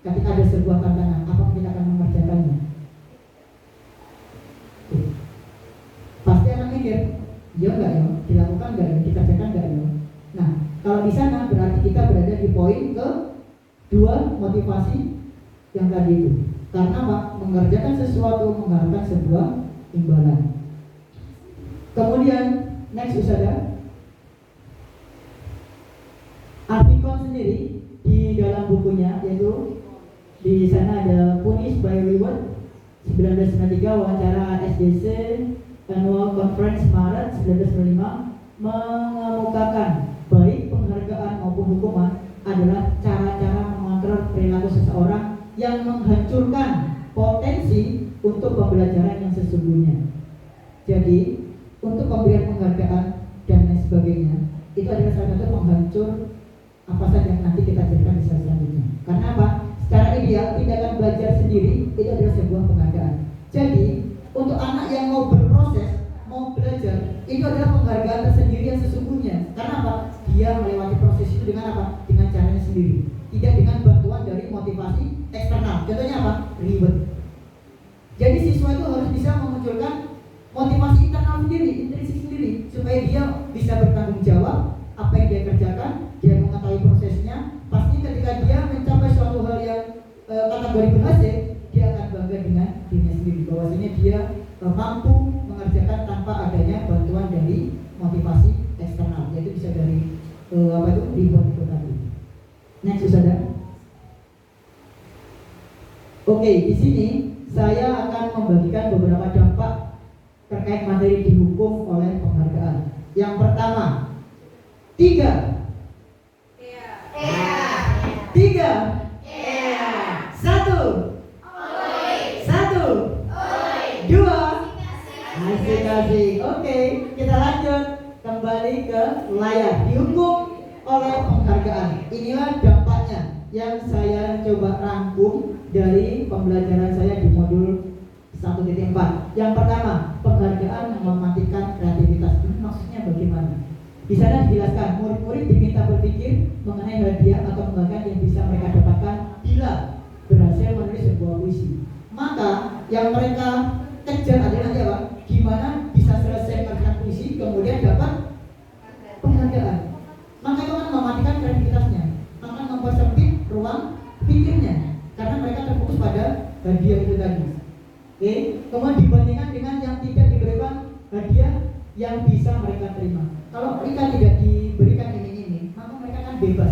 ketika ada sebuah tantangan, apa kita akan mengerjakannya? Pasti akan mikir, ya enggak ya, dilakukan enggak ya, dikerjakan enggak ya. Nah, kalau di sana berarti kita berada di poin kedua motivasi yang tadi itu. Karena apa? Mengerjakan sesuatu mengharapkan sebuah imbalan. Kemudian next saudara, Alficon sendiri di dalam bukunya yaitu di sana ada Punish by Reward 1993 wawancara SDC Annual Conference Maret 1995 mengemukakan baik penghargaan maupun hukuman adalah cara-cara mengontrol perilaku seseorang yang menghancurkan potensi untuk pembelajaran yang sesungguhnya. Jadi untuk pemberian penghargaan dan lain sebagainya itu adalah salah satu penghancur apa saja yang nanti kita ajarkan di selanjutnya. Karena apa? Secara ideal tindakan belajar sendiri itu adalah sebuah penghargaan. Jadi untuk anak yang mau berproses, mau belajar, itu adalah penghargaan tersendiri yang sesungguhnya. Karena apa? Dia melewati proses itu dengan apa? Dengan caranya sendiri, tidak dengan bantuan dari motivasi eksternal. Contohnya apa? Reward. Jadi siswa itu harus bisa memunculkan motivasi internal sendiri, intrinsik sendiri, supaya dia bisa bertanggung jawab apa yang dia kerjakan, dia mengetahui prosesnya. Pasti ketika dia mencapai suatu hal yang kategori berhasil, dia akan bangga dengan dirinya sendiri, bahwasanya dia mampu mengerjakan tanpa adanya bantuan dari motivasi eksternal, yaitu bisa dari reward itu tadi. Next saudara. Oke, di sini saya akan membagikan beberapa dampak terkait materi dihukum oleh penghargaan. Yang pertama, 3. 1. 2. Asik. Oke, kita lanjut kembali ke layar. Dihukum oleh penghargaan. Inilah dampaknya yang saya coba rangkum dari pembelajaran saya di modul 1.4. Yang pertama, penghargaan mematikan kreativitas. Ini maksudnya bagaimana? Di sana dijelaskan murid-murid diminta berpikir mengenai hadiah atau penghargaan yang bisa mereka dapatkan bila berhasil menulis sebuah puisi. Maka yang mereka kejar adalah apa? Gimana bisa selesai mengerjakan puisi kemudian dapat penghargaan. Maka itu akan mematikan kreativitasnya, akan mempersempit ruang pikirnya karena mereka terfokus pada hadiah itu tadi. Oke, kemudian dibandingkan dengan yang tidak diberikan hadiah yang bisa mereka terima. Kalau mereka tidak diberikan ini, maka mereka akan bebas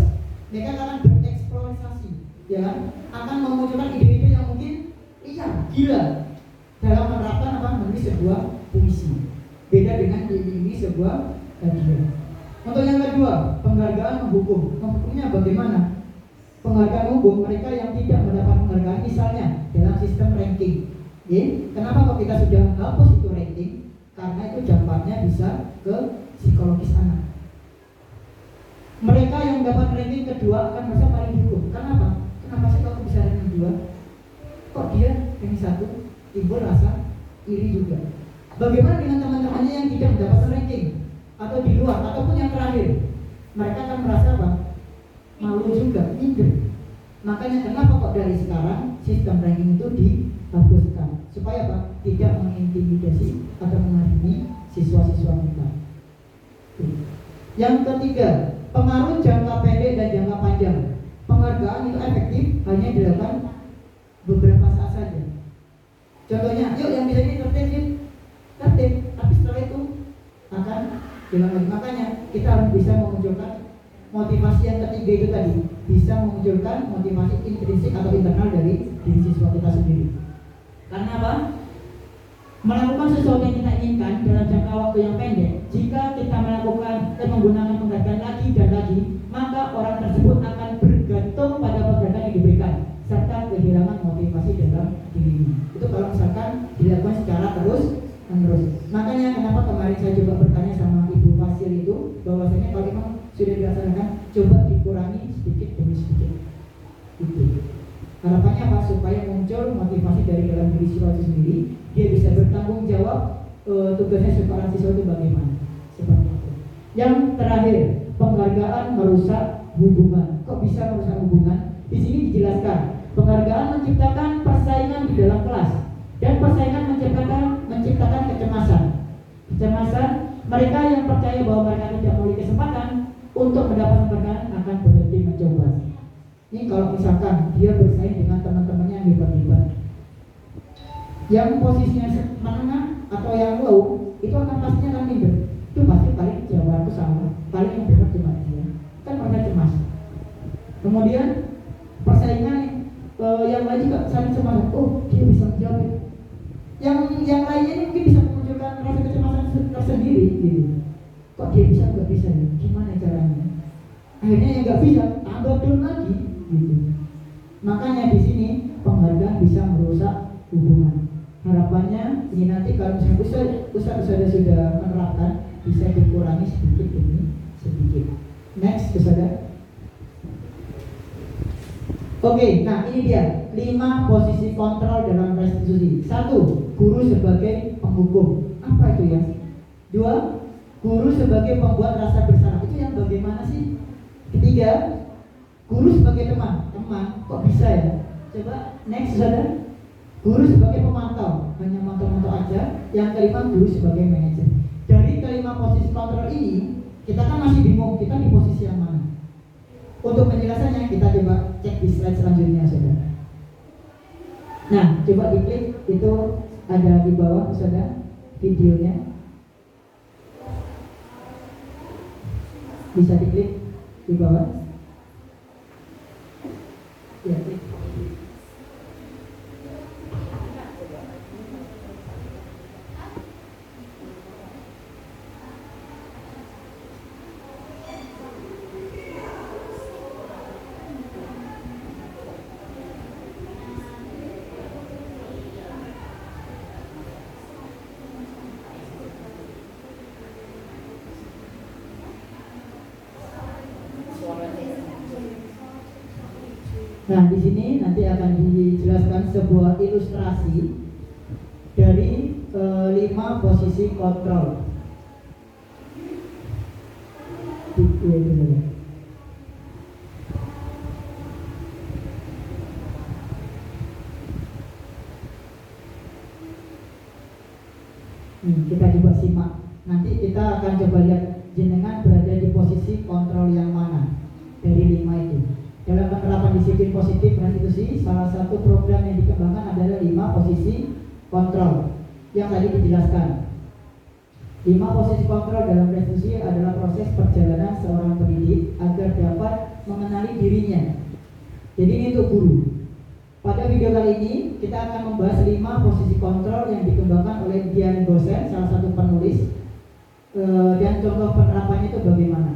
mereka akan bereksplorasi, ya kan? Akan memunculkan ide-ide yang mungkin liar, gila dalam menerapkan menulis sebuah puisi. Beda dengan ini sebuah kajian. Untuk yang kedua, penghargaan menghukum. Menghukumnya bagaimana? Penghargaan hukum mereka yang tidak mendapat penghargaan, misalnya dalam sistem ranking. Kenapa kok kita sudah menghapus itu ranking? Karena itu dampaknya bisa ke psikologis anak. Mereka yang dapat ranking kedua akan merasa paling dihukum. Kenapa? Kenapa sih kamu bisa ranking 2? Kok dia ranking 1? Timbul rasa iri juga. Bagaimana dengan teman-temannya yang tidak mendapatkan ranking atau di luar ataupun yang terakhir? Mereka akan merasa apa? Malu juga, minder. Makanya kenapa kok dari sekarang sistem ranking itu dihapuskan supaya apa? Tidak mengintimidasi atau menghakimi siswa-siswa kita. Yang ketiga, pengaruh jangka pendek dan jangka panjang. Penghargaan itu efektif hanya dilakukan beberapa saat saja. Contohnya, yuk yang bisa ini tertib, tapi setelah itu akan hilang lagi. Makanya kita harus bisa memunculkan motivasi yang ketiga itu tadi, bisa memunculkan motivasi intrinsik atau internal dari diri siswa kita sendiri. Karena apa? Melakukan sesuatu yang kita inginkan dalam jangka waktu yang pendek, jika kita melakukan dan menggunakan penghargaan lagi dan lagi, maka orang tersebut akan bergantung pada penghargaan yang diberikan serta kehilangan motivasi dalam dirinya. Itu kalau misalkan dilakukan secara terus menerus. Makanya kenapa kemarin saya coba bertanya sama Ibu Fasil itu, bahwasanya kalau memang sudah dilaksanakan, coba dikurangi sedikit demi sedikit. Itu harapannya apa? Supaya muncul motivasi dari dalam diri siswa itu sendiri, dia bisa bertanggung jawab tugasnya seorang siswa itu bagaimana. Seperti itu. Yang terakhir, penghargaan merusak hubungan. Kok bisa merusak hubungan? Di sini dijelaskan, penghargaan menciptakan persaingan di dalam kelas dan persaingan menciptakan kecemasan. Kecemasan, mereka yang percaya bahwa mereka tidak memiliki kesempatan untuk mendapat penghargaan akan berhenti mencoba. Ini kalau misalkan dia bersaing dengan teman-temannya yang hebat-hebat, yang posisinya menengah atau yang low, itu akan pastinya akan minder. Itu pasti paling jawabanku salah, paling yang benar cuma dia. Kan mereka cemas. Kemudian persaingan yang lain juga saling semangat. Oh, dia bisa menjawab. Yang lainnya ini mungkin bisa memunculkan rasa kecemasan tersendiri. Gitu. Kok dia bisa nggak bisa ya? Gimana caranya? Akhirnya yang nggak bisa tambah down lagi. Gitu. Makanya di sini penghargaan bisa merusak hubungan. Harapannya ini nanti kalau misalnya Ustaz sudah menerapkan, bisa dikurangi sedikit demi sedikit. Next, Ustaz. Oke, nah ini dia 5 posisi kontrol dalam restitusi. 1. Guru sebagai penghukum. Apa itu ya? 2. Guru sebagai pembuat rasa bersalah. Itu yang bagaimana sih? 3. Guru sebagai teman. Kok bisa ya? Coba next, saudara. Guru sebagai pemantau, hanya mantau-mantau aja. Yang kelima, guru sebagai manajer. Dari kelima posisi kontrol ini, kita kan masih bingung kita di posisi yang mana. Untuk penjelasannya kita coba cek di slide selanjutnya, saudara. Nah, coba diklik, itu ada di bawah, saudara, videonya. Bisa diklik di bawah. Ya, klik. Nah, di sini nanti akan dijelaskan sebuah ilustrasi dari 5 posisi kontrol. Kita coba simak. Nanti kita akan coba lihat jenengan berada di posisi kontrol yang mana dari 5 itu. Dalam penerapan disiplin positif restitusi, salah satu program yang dikembangkan adalah 5 posisi kontrol yang tadi dijelaskan. 5 posisi kontrol dalam restitusi adalah proses perjalanan seorang pendidik agar dapat mengenali dirinya. Jadi ini untuk guru. Pada video kali ini kita akan membahas 5 posisi kontrol yang dikembangkan oleh Dian Gosen, salah satu penulis, dan contoh penerapannya itu bagaimana.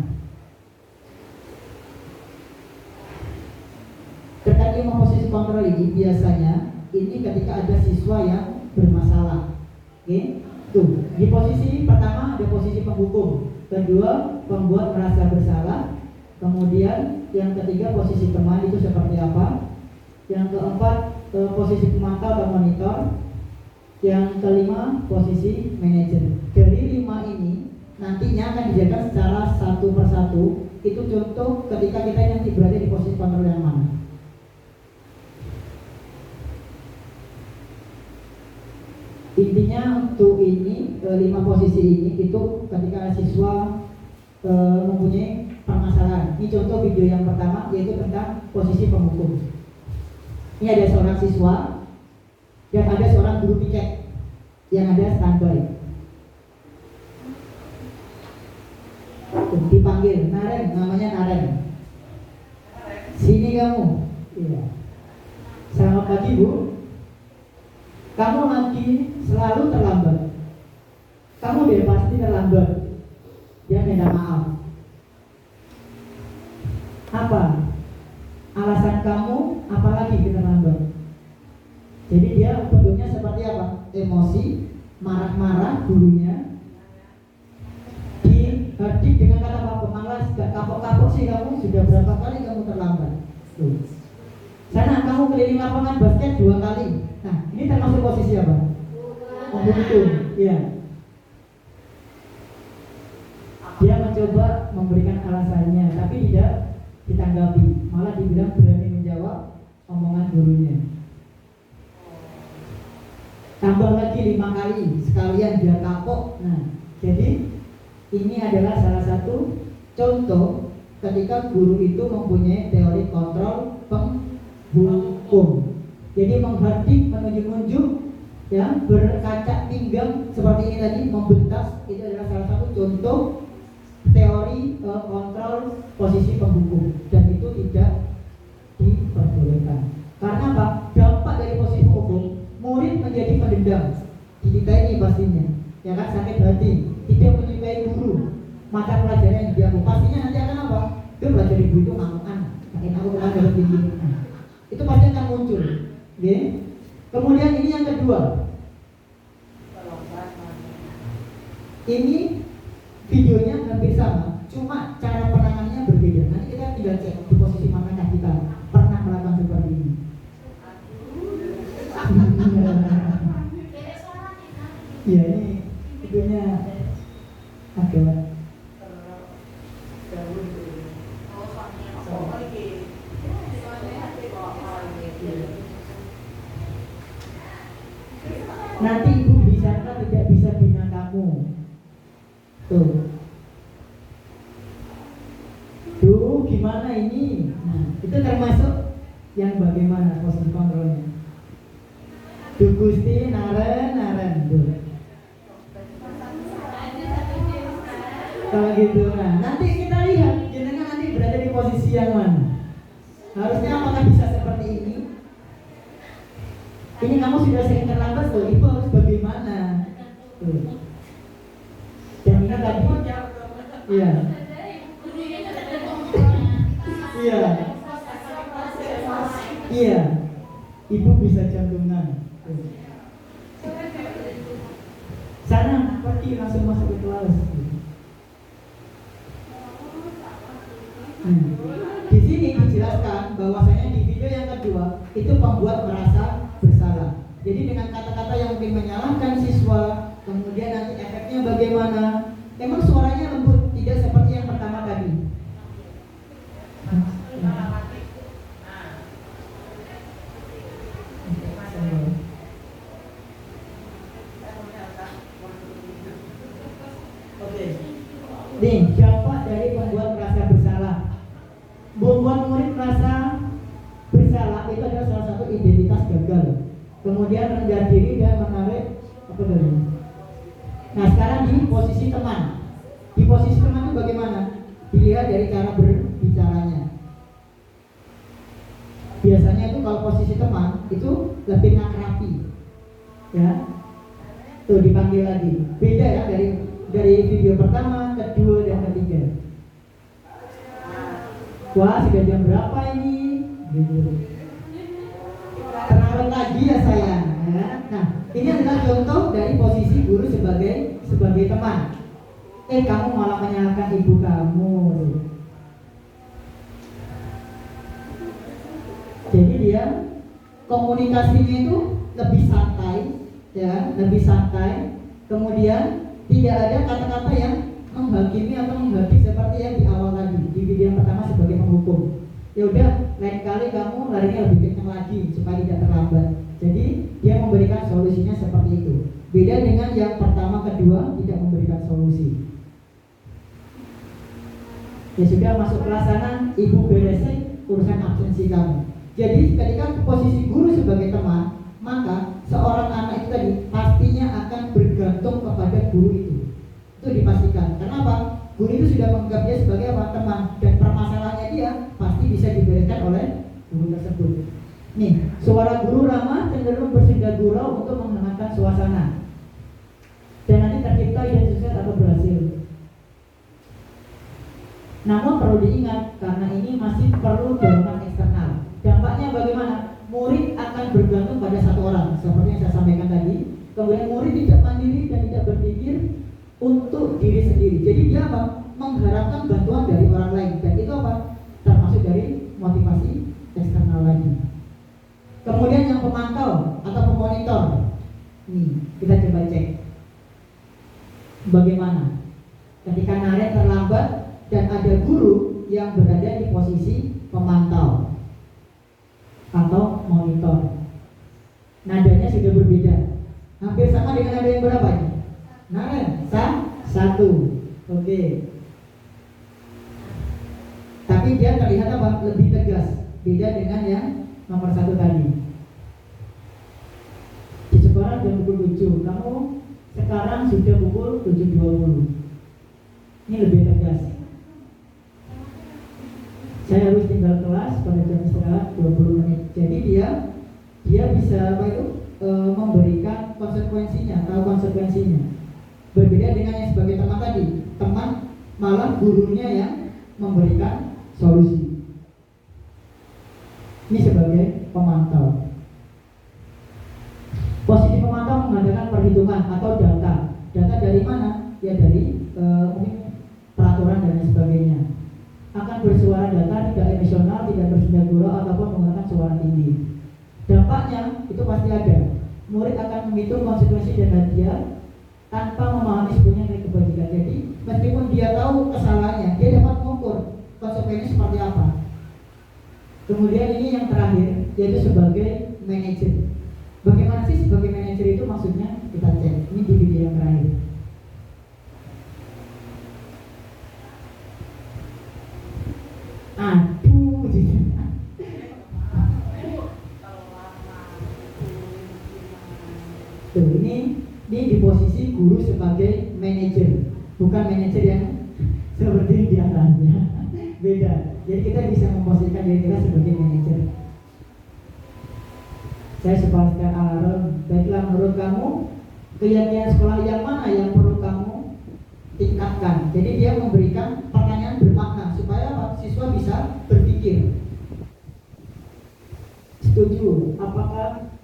Terkait 5 posisi kontrol ini biasanya ini ketika ada siswa yang bermasalah. Oke, tuh di posisi pertama ada posisi penghukum, kedua pembuat merasa bersalah, kemudian yang ketiga posisi teman itu seperti apa, yang keempat posisi pemantau atau monitor, yang kelima posisi manajer. Dari 5 ini nantinya akan dijaga secara satu persatu. Itu contoh ketika kita nanti berada di posisi kontrol yang mana. Intinya untuk ini 5 posisi ini itu ketika siswa mempunyai permasalahan. Ini contoh video yang pertama yaitu tentang posisi penghukum. Ini ada seorang siswa dan ada seorang guru piket yang ada standby. Dipanggil Naren, namanya Naren. Sini kamu. Iya. Selamat pagi Bu. Kamu lagi selalu terlambat. Kamu deh pasti terlambat. Dia minta maaf. Apa alasan kamu? Apalagi terlambat? Jadi dia bentuknya seperti apa? Emosi, marah-marah gurunya. Dihardik dengan kata apa? Pemalas, gak kapok-kapok sih kamu. Sudah berapa kali kamu terlambat? Tuh. Sana kamu keliling lapangan basket 2 kali. Nah, ini termasuk posisi apa? Penghukum. Iya. Dia mencoba memberikan alasannya, tapi tidak ditanggapi. Malah dibilang berani menjawab omongan gurunya. Tambah lagi 5 kali, sekalian biar kapok. Nah, jadi ini adalah salah satu contoh ketika guru itu mempunyai teori kontrol penghukum. Jadi menghardik, menunjuk-nunjuk, ya, berkaca pinggang seperti ini tadi, membentas, itu adalah salah satu contoh teori kontrol posisi penghukum, dan itu tidak diperbolehkan. Karena apa? Dampak dari posisi penghukum, murid menjadi pendendam. Kita ini pastinya, ya kan, sakit hati, tidak menyukai guru, mata pelajaran yang dia pastinya nanti akan apa? Dia belajar di guru itu ngamukan, makin aku belajar tinggi. Itu pasti akan muncul. Okay. Kemudian ini yang kedua. Ini videonya hampir sama, cuma cara penanganannya berbeda. Nanti kita tinggal cek di posisi manakah kita pernah melakukan seperti ini. Ya, ini videonya agak nanti ibu bisa tidak bisa bina kamu. Tuh. Duh, gimana ini? Nah, itu termasuk yang bagaimana posisi kontrolnya. Duh Gusti, naren. Duh. Kalau gitu, nah nanti kita lihat jenengan nanti berada di posisi yang mana. Harusnya apakah bisa seperti ini? Ini kamu sudah sering terlambat loh, ibu harus bagaimana? Tuh. Dan ingat tadi, iya, iya, ibu bisa jantungan. Sana pergi langsung masuk ke kelas. Di sini dijelaskan bahwasanya di video yang kedua itu pembuat merasa bersalah. Jadi dengan kata-kata yang mungkin menyalahkan siswa, kemudian nanti efeknya bagaimana? Memang suaranya lembut, tidak seperti yang pertama tadi. Oke. Nih, dampak dari pembuat merasa bersalah. Membuat murid merasa bersalah itu adalah salah satu identitas gagal. Kemudian rendah diri dan menarik apa tadi? Nah, sekarang di posisi teman. Di posisi teman itu bagaimana? Dilihat dari cara berbicaranya. biasanya itu kalau posisi teman itu lebih ngakrapi, ya. Tuh dipanggil lagi. Beda ya dari video pertama, kedua dan ketiga. Wah, sudah jam berapa ini? Gitu. Tenang lagi ya sayang. Ya. Nah, ini adalah contoh dari posisi guru sebagai teman. Kamu malah menyalahkan ibu kamu. Jadi dia komunikasinya itu lebih santai, ya, lebih santai. Kemudian tidak ada kata-kata yang menghakimi atau menghakimi seperti yang di awal tadi di video yang pertama sebagai penghukum. Ya udah, lain kali kamu larinya lebih kencang lagi supaya tidak terlambat. Jadi dia memberikan solusinya seperti itu. Beda dengan yang pertama, kedua tidak memberikan solusi. Ya sudah, masuk kelas sana, ibu beresin urusan absensi kamu. Jadi ketika posisi guru sebagai teman, maka seorang anak itu tadi pastinya akan bergantung kepada guru itu. Itu dipastikan. Kenapa? Guru itu sudah menganggap dia sebagai apa? Teman, dan permasalahannya dia pasti bisa diberikan oleh guru tersebut. Nih, suara guru ramah cenderung bersinggah gurau untuk menghangatkan suasana. Dan nanti tercipta ide sukses atau berhasil. Namun perlu diingat, karena ini masih perlu dorongan eksternal. Dampaknya bagaimana? Murid akan bergantung pada satu orang, seperti yang saya sampaikan tadi. Kemudian murid tidak mandiri dan tidak berpikir untuk diri sendiri. Jadi dia apa? Mengharapkan bantuan dari orang lain. Dan itu apa? Termasuk dari motivasi eksternal lagi. Kemudian yang pemantau atau pemonitor. Nih, kita coba cek. Bagaimana? Ketika narik terlambat dan ada guru yang berada di posisi pemantau atau monitor, nadanya sudah berbeda, hampir sama dengan nada yang berapa ini? Nada satu, oke. Tapi dia terlihat apa? Lebih tegas, beda dengan yang nomor satu tadi. Di sekolah jam pukul 7, kamu sekarang sudah pukul 7.20. Ini lebih tegas. Saya harus tinggal kelas pada jam istirahat 20 menit. Jadi dia bisa apa itu memberikan konsekuensinya, tahu konsekuensinya. Berbeda dengan yang sebagai teman tadi, teman malah gurunya yang memberikan solusi. Ini sebagai pemantau. Posisi pemantau mengadakan perhitungan atau data. Data dari mana? Ya dari mungkin peraturan dan lain sebagainya. Akan bersuara data, tidak emosional, tidak bersinggah gurau ataupun menggunakan suara tinggi. Dampaknya itu pasti ada. Murid akan menghitung konsekuensi dan hadiah tanpa memahami sebenarnya dari kebajikan. Jadi meskipun dia tahu kesalahannya, dia dapat mengukur konsekuensinya seperti apa. Kemudian ini yang terakhir, yaitu sebagai manajer. Bagaimana sih sebagai manajer itu maksudnya? Kita cek. Ini di video yang terakhir. Aduh, tuh ini di posisi guru sebagai manajer, bukan manajer yang seperti di atasnya. Beda. Jadi kita bisa memposisikan diri kita sebagai manajer. Saya sepakat alarm. Baiklah, menurut kamu keyakinan sekolah yang mana yang perlu kamu tingkatkan? Jadi dia memberikan pertanyaan bermakna supaya apa? Siswa bisa berpikir. Setuju? Apakah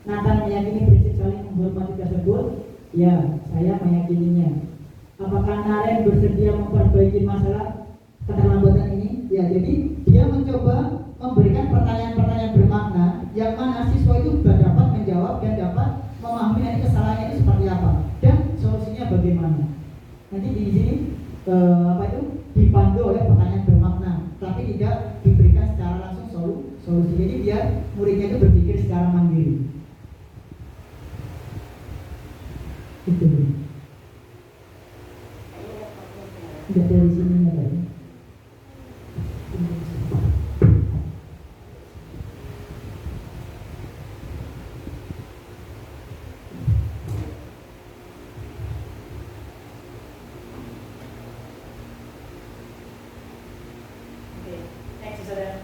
Nathan meyakini prinsip saling menghormati tersebut? Ya, saya meyakininya. Apakah Naren bersedia memperbaiki masalah keterlambatan ini? Ya, jadi dia mencoba memberikan pertanyaan-pertanyaan bermakna yang mana siswa itu dapat menjawab dan dapat memahami nanti kesalahannya itu seperti apa dan solusinya bagaimana. Nanti di sini dipandu oleh pertanyaan bermakna, tapi tidak diberikan secara langsung solusi. Jadi biar muridnya itu berpikir secara mandiri. Itu. Udah dari sini ya tadi.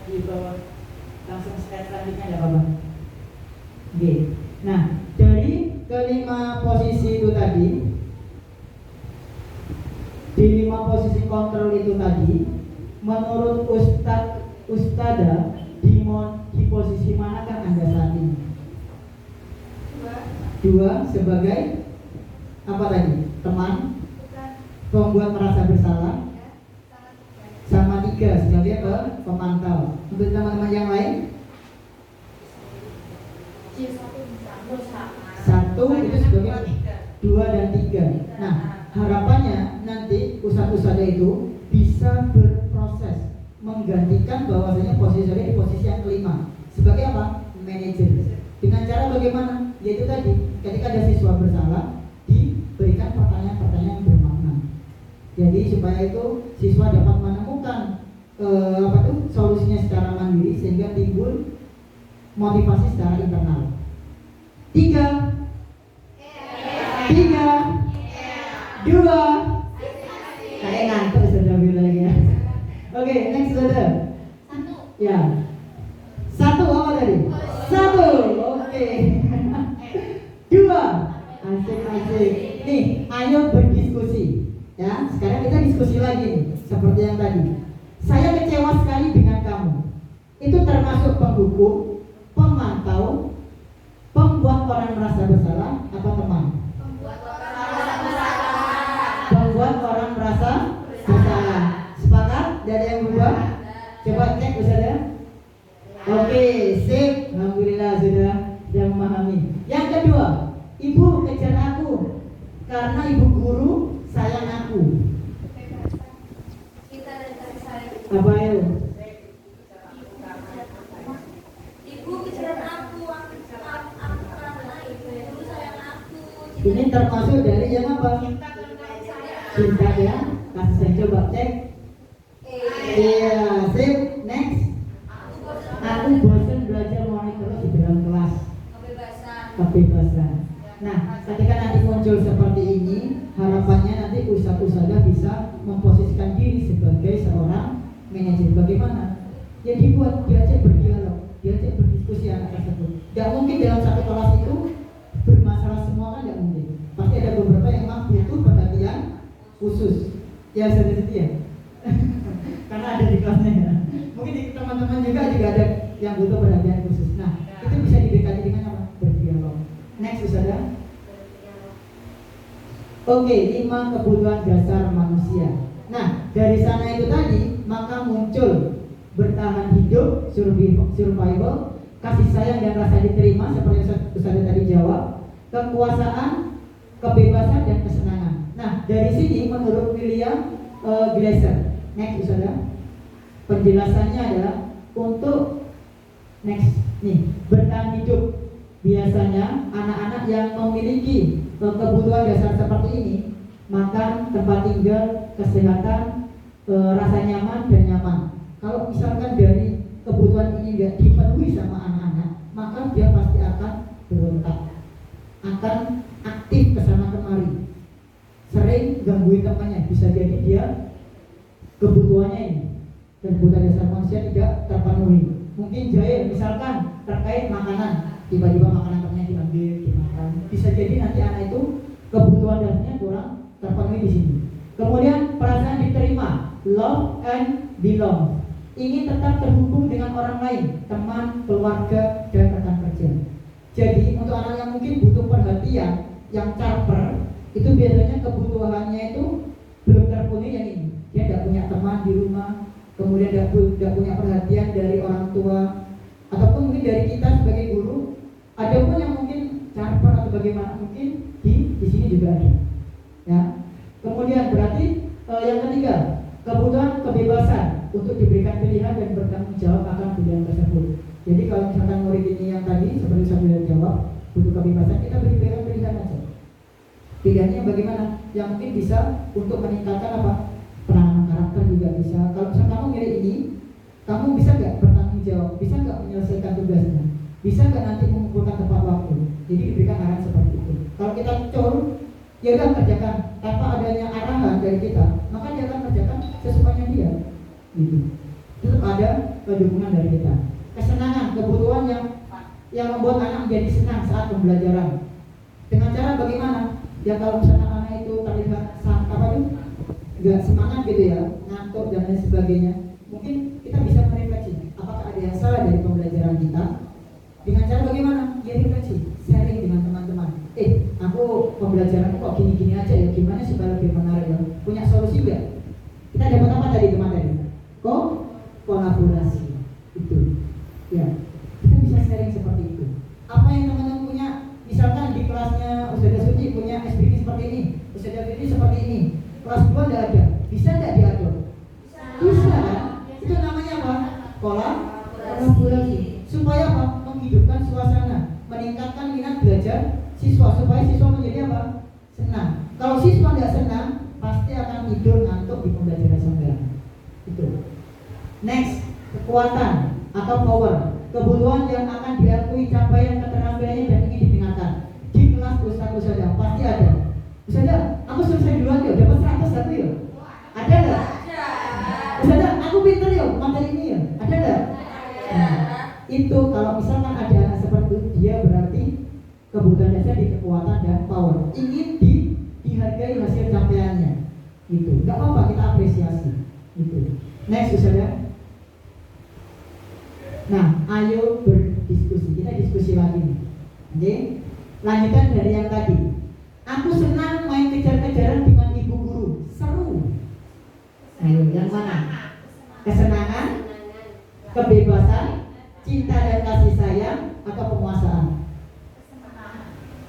Di bawah langsung langsung slide selanjutnya ada apa? Oke. Nah, dari kelima posisi itu tadi, di 5 posisi kontrol itu tadi, menurut Ustadzah di posisi manakah Anda saat ini? 2 sebagai apa tadi? Teman, pembuat merasa bersalah, sama 3 sebagai pemantau. Untuk teman-teman yang lain, 1 itu sebagai 2 dan 3. Nah, harapannya nanti ustadz-ustadzah itu bisa berproses menggantikan bahwasanya posisi saya di posisi yang kelima sebagai apa? Manajer. Dengan cara bagaimana? Yaitu tadi, ketika ada siswa bersalah, diberikan pertanyaan-pertanyaan yang bermakna. Jadi supaya itu siswa dapat menemukan solusinya secara mandiri sehingga timbul motivasi secara internal. 3 2 kayak ngantuk sudah bilang ya. Oke, next saudara. 1. Ya. 1 apa tadi? 1. Oke. 2. Asik. Nih, ayo berdiskusi. Ya, sekarang kita diskusi lagi nih, seperti yang tadi. Saya kecewa sekali dengan kamu. Itu termasuk penghukum, pemantau, pembuat orang merasa bersalah, apa teman? Membuat orang merasa bersalah. Sepakat? Dari yang berdua? Coba cek saudara. Oke, sip. Alhamdulillah sudah memahami. Yang kedua, ibu kejar aku karena ibu guru sayang aku. Apa itu? Ibu kejar aku karena ibu sayang aku. Ini termasuk dari yang apa? Cinta ya. Kasih saya coba cek. Iya, sip. Next. Aku bosan belajar monitor di dalam kelas. Kebebasan. Nah, ketika nanti muncul seperti ini, harapannya nanti ustadz-ustadzah bisa memposisikan diri sebagai seorang manajer. Bagaimana? Ya diajak berdialog, diajak berdiskusi anak tersebut. Tidak mungkin dalam satu kelas itu bermasalah semua kan, tidak mungkin. Pasti ada beberapa yang memang butuh perhatian khusus. Ya seperti ya. Karena ada di kelasnya ya. Mungkin di teman-teman juga ada yang butuh perhatian khusus. Nah, itu bisa didekati dengan apa? Berdialog. Next saudara. Oke, 5 kebutuhan dasar manusia. Nah, dari sana itu tadi maka muncul bertahan hidup, survival, kasih sayang dan rasa diterima seperti Ustaz tadi jawab, kekuasaan, kebebasan dan kesenangan. Nah, dari sini menurut William Glasser, next saudara, penjelasannya adalah untuk next nih bertahan hidup. Biasanya anak-anak yang memiliki kebutuhan dasar seperti ini, makan, tempat tinggal, kesehatan, rasa nyaman dan nyaman. Kalau misalkan dari kebutuhan ini tidak dipenuhi sama anak-anak, maka dia pasti akan berontak, akan aktif kesana kemari, sering gangguin temannya. Bisa jadi dia kebutuhannya ini, kebutuhan dasar manusia tidak terpenuhi. Mungkin jahil misalkan terkait makanan, tiba-tiba makanan temannya diambil, dimakan. Bisa jadi nanti anak itu kebutuhan dasarnya kurang terpenuhi di sini. Kemudian perasaan diterima, love and belong, ingin tetap terhubung dengan orang lain, teman, keluarga, dan rekan kerja. Jadi untuk anak yang mungkin butuh perhatian, yang caper, itu biasanya kebutuhannya itu belum terpenuhi yang ini. Dia tidak punya teman di rumah, kemudian tidak punya perhatian dari orang tua, ataupun mungkin dari kita sebagai guru. Ada pun yang mungkin caper atau bagaimana, mungkin di sini juga ada. Ya. Kemudian berarti yang ketiga, kebutuhan kebebasan untuk diberikan pilihan dan bertanggung jawab akan pilihan tersebut. Jadi kalau misalkan murid ini yang tadi seperti saya sudah jawab, butuh kebebasan, kita berikan pilihan aja. Pilihannya bagaimana? Yang mungkin bisa untuk meningkatkan apa? Penanganan karakter juga bisa. Kalau misalkan kamu milih ini, kamu bisa nggak bertanggung jawab? Bisa nggak menyelesaikan tugasnya? Bisa nggak nanti mengumpulkan tepat waktu? Jadi diberikan arahan seperti itu. Kalau kita cor, ya udah kerjakan tanpa adanya arahan dari kita, maka dia akan kerjakan sesukanya dia. Gitu. Tetap ada dukungan dari kita. Kesenangan, yang membuat anak menjadi senang saat pembelajaran. Dengan cara bagaimana? Ya kalau misalnya anak itu terlihat nggak semangat gitu ya, ngantuk dan lain sebagainya, mungkin kita bisa merefleksi apakah ada yang salah dari pembelajaran kita. Dengan cara bagaimana? Ya refleksi, sharing dengan teman-teman. Aku pembelajaran kok gini-gini aja ya, gimana supaya lebih menarik ya? Punya solusi nggak? Kita dapat apa tadi teman-teman? Kolaborasi itu. Ya, kita bisa sharing seperti itu. Apa yang teman-teman punya? Misalkan di kelasnya Ustazah Suci punya SBK seperti ini, Ustazah Fitri seperti ini. Kelas 2 tidak ada, bisa tidak diatur? Bisa kan? Itu namanya apa? Kolaborasi. Supaya apa? Menghidupkan suasana, meningkatkan minat belajar siswa, supaya siswa menjadi apa? Senang. Kalau siswa tidak senang, pasti akan tidur ngantuk di pembelajaran sampean. Itu. Next, kekuatan atau power, kebutuhan yang akan diakui capaian keterampilannya dan ingin ditingkatkan. Di kelas Ustazah pasti ada. Ustazah, aku selesai duluan yuk, dapat 101 yuk. Ada nggak? Ustazah, aku pinter yuk, materi ini yuk. Ada nggak? Nah, itu kalau misalkan ada anak seperti itu, dia berarti kebutuhan dasar di kekuatan dan power. Ingin dihargai hasil capaiannya. Gitu. Nggak apa-apa, kita apresiasi. Gitu. Next, Ustazah. Nah, ayo berdiskusi. Kita diskusi lagi nih. Oke? Lanjutan dari yang tadi. Aku senang main kejar-kejaran dengan ibu guru. Seru. Ayo, yang mana? Kesenangan, kebebasan, cinta dan kasih sayang, atau penguasaan?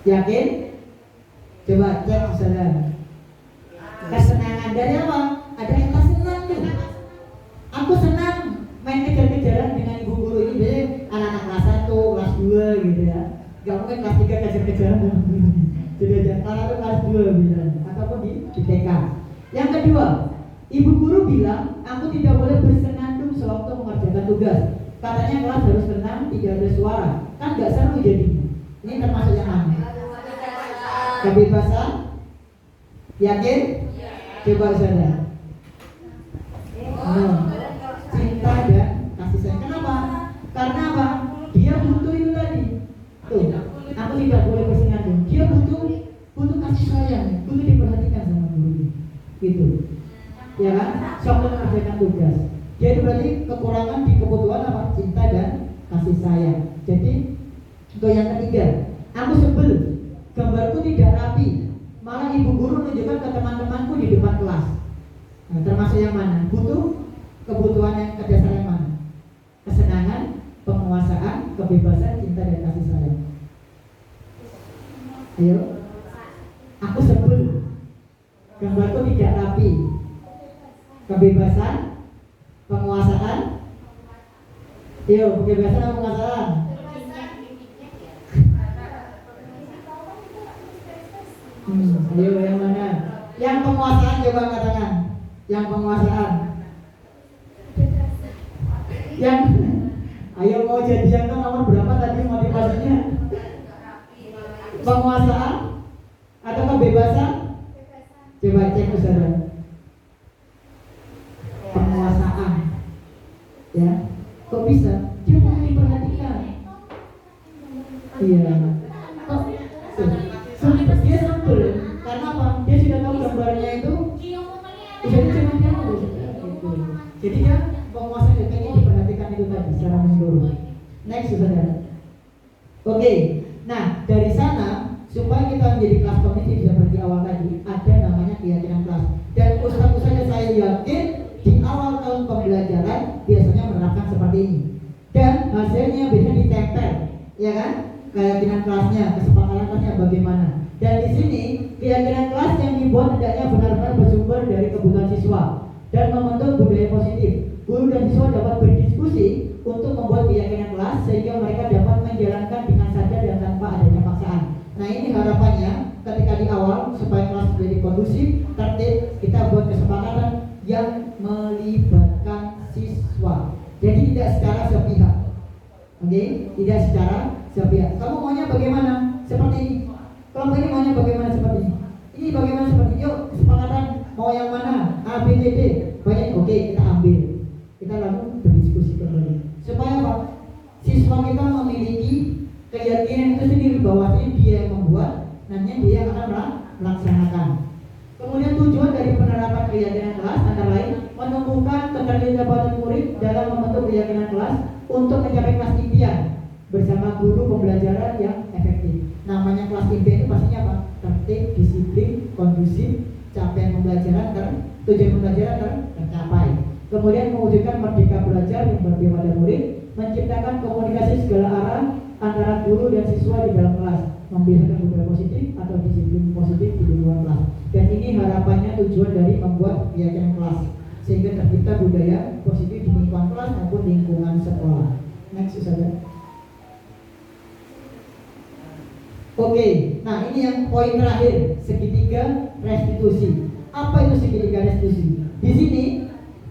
Yakin? Coba cek Saudara. Kesenangan dari apa? Ada yang senang tuh. Aku senang main kejar-kejaran dengan ibu guru. Ini biasanya anak-anak kelas 1, kelas 2 gitu ya. Gak mungkin kelas 3 kejar-kejaran dengan guru. Jadi aja, kalau itu kelas 2 misalnya, ataupun di TK. Yang kedua, ibu guru bilang aku tidak boleh bersenandung sewaktu mengerjakan tugas. Katanya kelas harus tenang, tidak ada suara. Kan gak seru jadinya. Ini termasuk yang mana? Kebebasan? Yakin? Coba Saudara. Cinta dan kasih sayang. Kenapa? Karena apa? Dia butuh itu tadi. Tuh, aku tidak boleh bersenandung. Dia butuh kasih sayang, butuh diperhatikan sama gurunya. Gitu. Ya kan? Sok mengerjakan tugas. Dia itu berarti kekurangan di kebutuhan apa? Cinta dan kasih sayang. Jadi untuk yang ketiga, aku sebel gambarku tidak rapi. Malah ibu guru menunjukkan ke teman-temanku di depan kelas. Nah, termasuk yang mana? Butuh kebutuhan yang kedasar yang mana? Kesenangan, penguasaan, kebebasan, cinta dan kasih sayang. Ayo. Aku sebel gambarku tidak rapi. Kebebasan, penguasaan. Ayo, kebebasan atau penguasaan? Ayo yang mana? Yang penguasaan coba katakan. Yang penguasaan. Yang ayo mau jadi yang nomor berapa tadi motivasinya? Penguasaan atau kebebasan? Coba cek Saudara. Penguasaan. Ya. Kok bisa? Dia mau diperhatikan. Iya. Kok dia sebel karena apa? Dia sudah tahu gambarnya itu jadi cuma dia gitu. Jadi dia penguasa dan pengen diperhatikan itu tadi secara menyeluruh. Next Saudara. Oke. Nah dari sana supaya kita menjadi kelas kognitif seperti awal tadi ada namanya keyakinan kelas. Dan ustaz-ustaznya saya yakin di awal tahun pembelajaran biasanya menerapkan seperti ini. Dan hasilnya biasanya ditempel, ya kan? Keyakinan kelasnya, kesepakatan kelasnya bagaimana. Dan di sini keyakinan kelas yang dibuat hendaknya benar-benar bersumber dari kebutuhan siswa dan membentuk budaya positif. Guru dan siswa dapat berdiskusi untuk membuat keyakinan kelas sehingga mereka dapat menjalankan dengan sadar dan tanpa adanya paksaan. Nah ini harapannya ketika di awal supaya kelas menjadi kondusif, tertib, kita buat kesepakatan yang melibatkan siswa. Jadi tidak secara sepihak. Oke, tidak secara sepihak. Kamu maunya bagaimana? Seperti ini. Kelompok ini maunya bagaimana seperti ini. Ini bagaimana seperti ini. Yuk kesepakatan mau yang mana? A, B, C, D. Banyak. Oke, kita ambil. Kita lalu berdiskusi kembali. Supaya apa? Siswa kita memiliki keyakinannya dia akan melaksanakan. Kemudian tujuan dari penerapan keyakinan kelas antara lain menumbuhkan keterlibatan murid dalam membentuk keyakinan kelas untuk mencapai kelas impian bersama guru pembelajaran yang efektif. Namanya kelas impian itu pastinya apa? Tertib, disiplin, kondusif, capaian pembelajaran tujuan pembelajaran tercapai. Kemudian mewujudkan merdeka belajar yang berbeda pada murid, menciptakan komunikasi segala arah antara guru dan siswa di dalam kelas, membiasakan budaya positif atau disiplin positif di lingkungan kelas. Dan ini harapannya tujuan dari membuat keyakinan kelas sehingga tercipta budaya positif di lingkungan kelas maupun lingkungan sekolah. Next saja. Oke, nah ini yang poin terakhir, segitiga restitusi. Apa itu segitiga restitusi? Di sini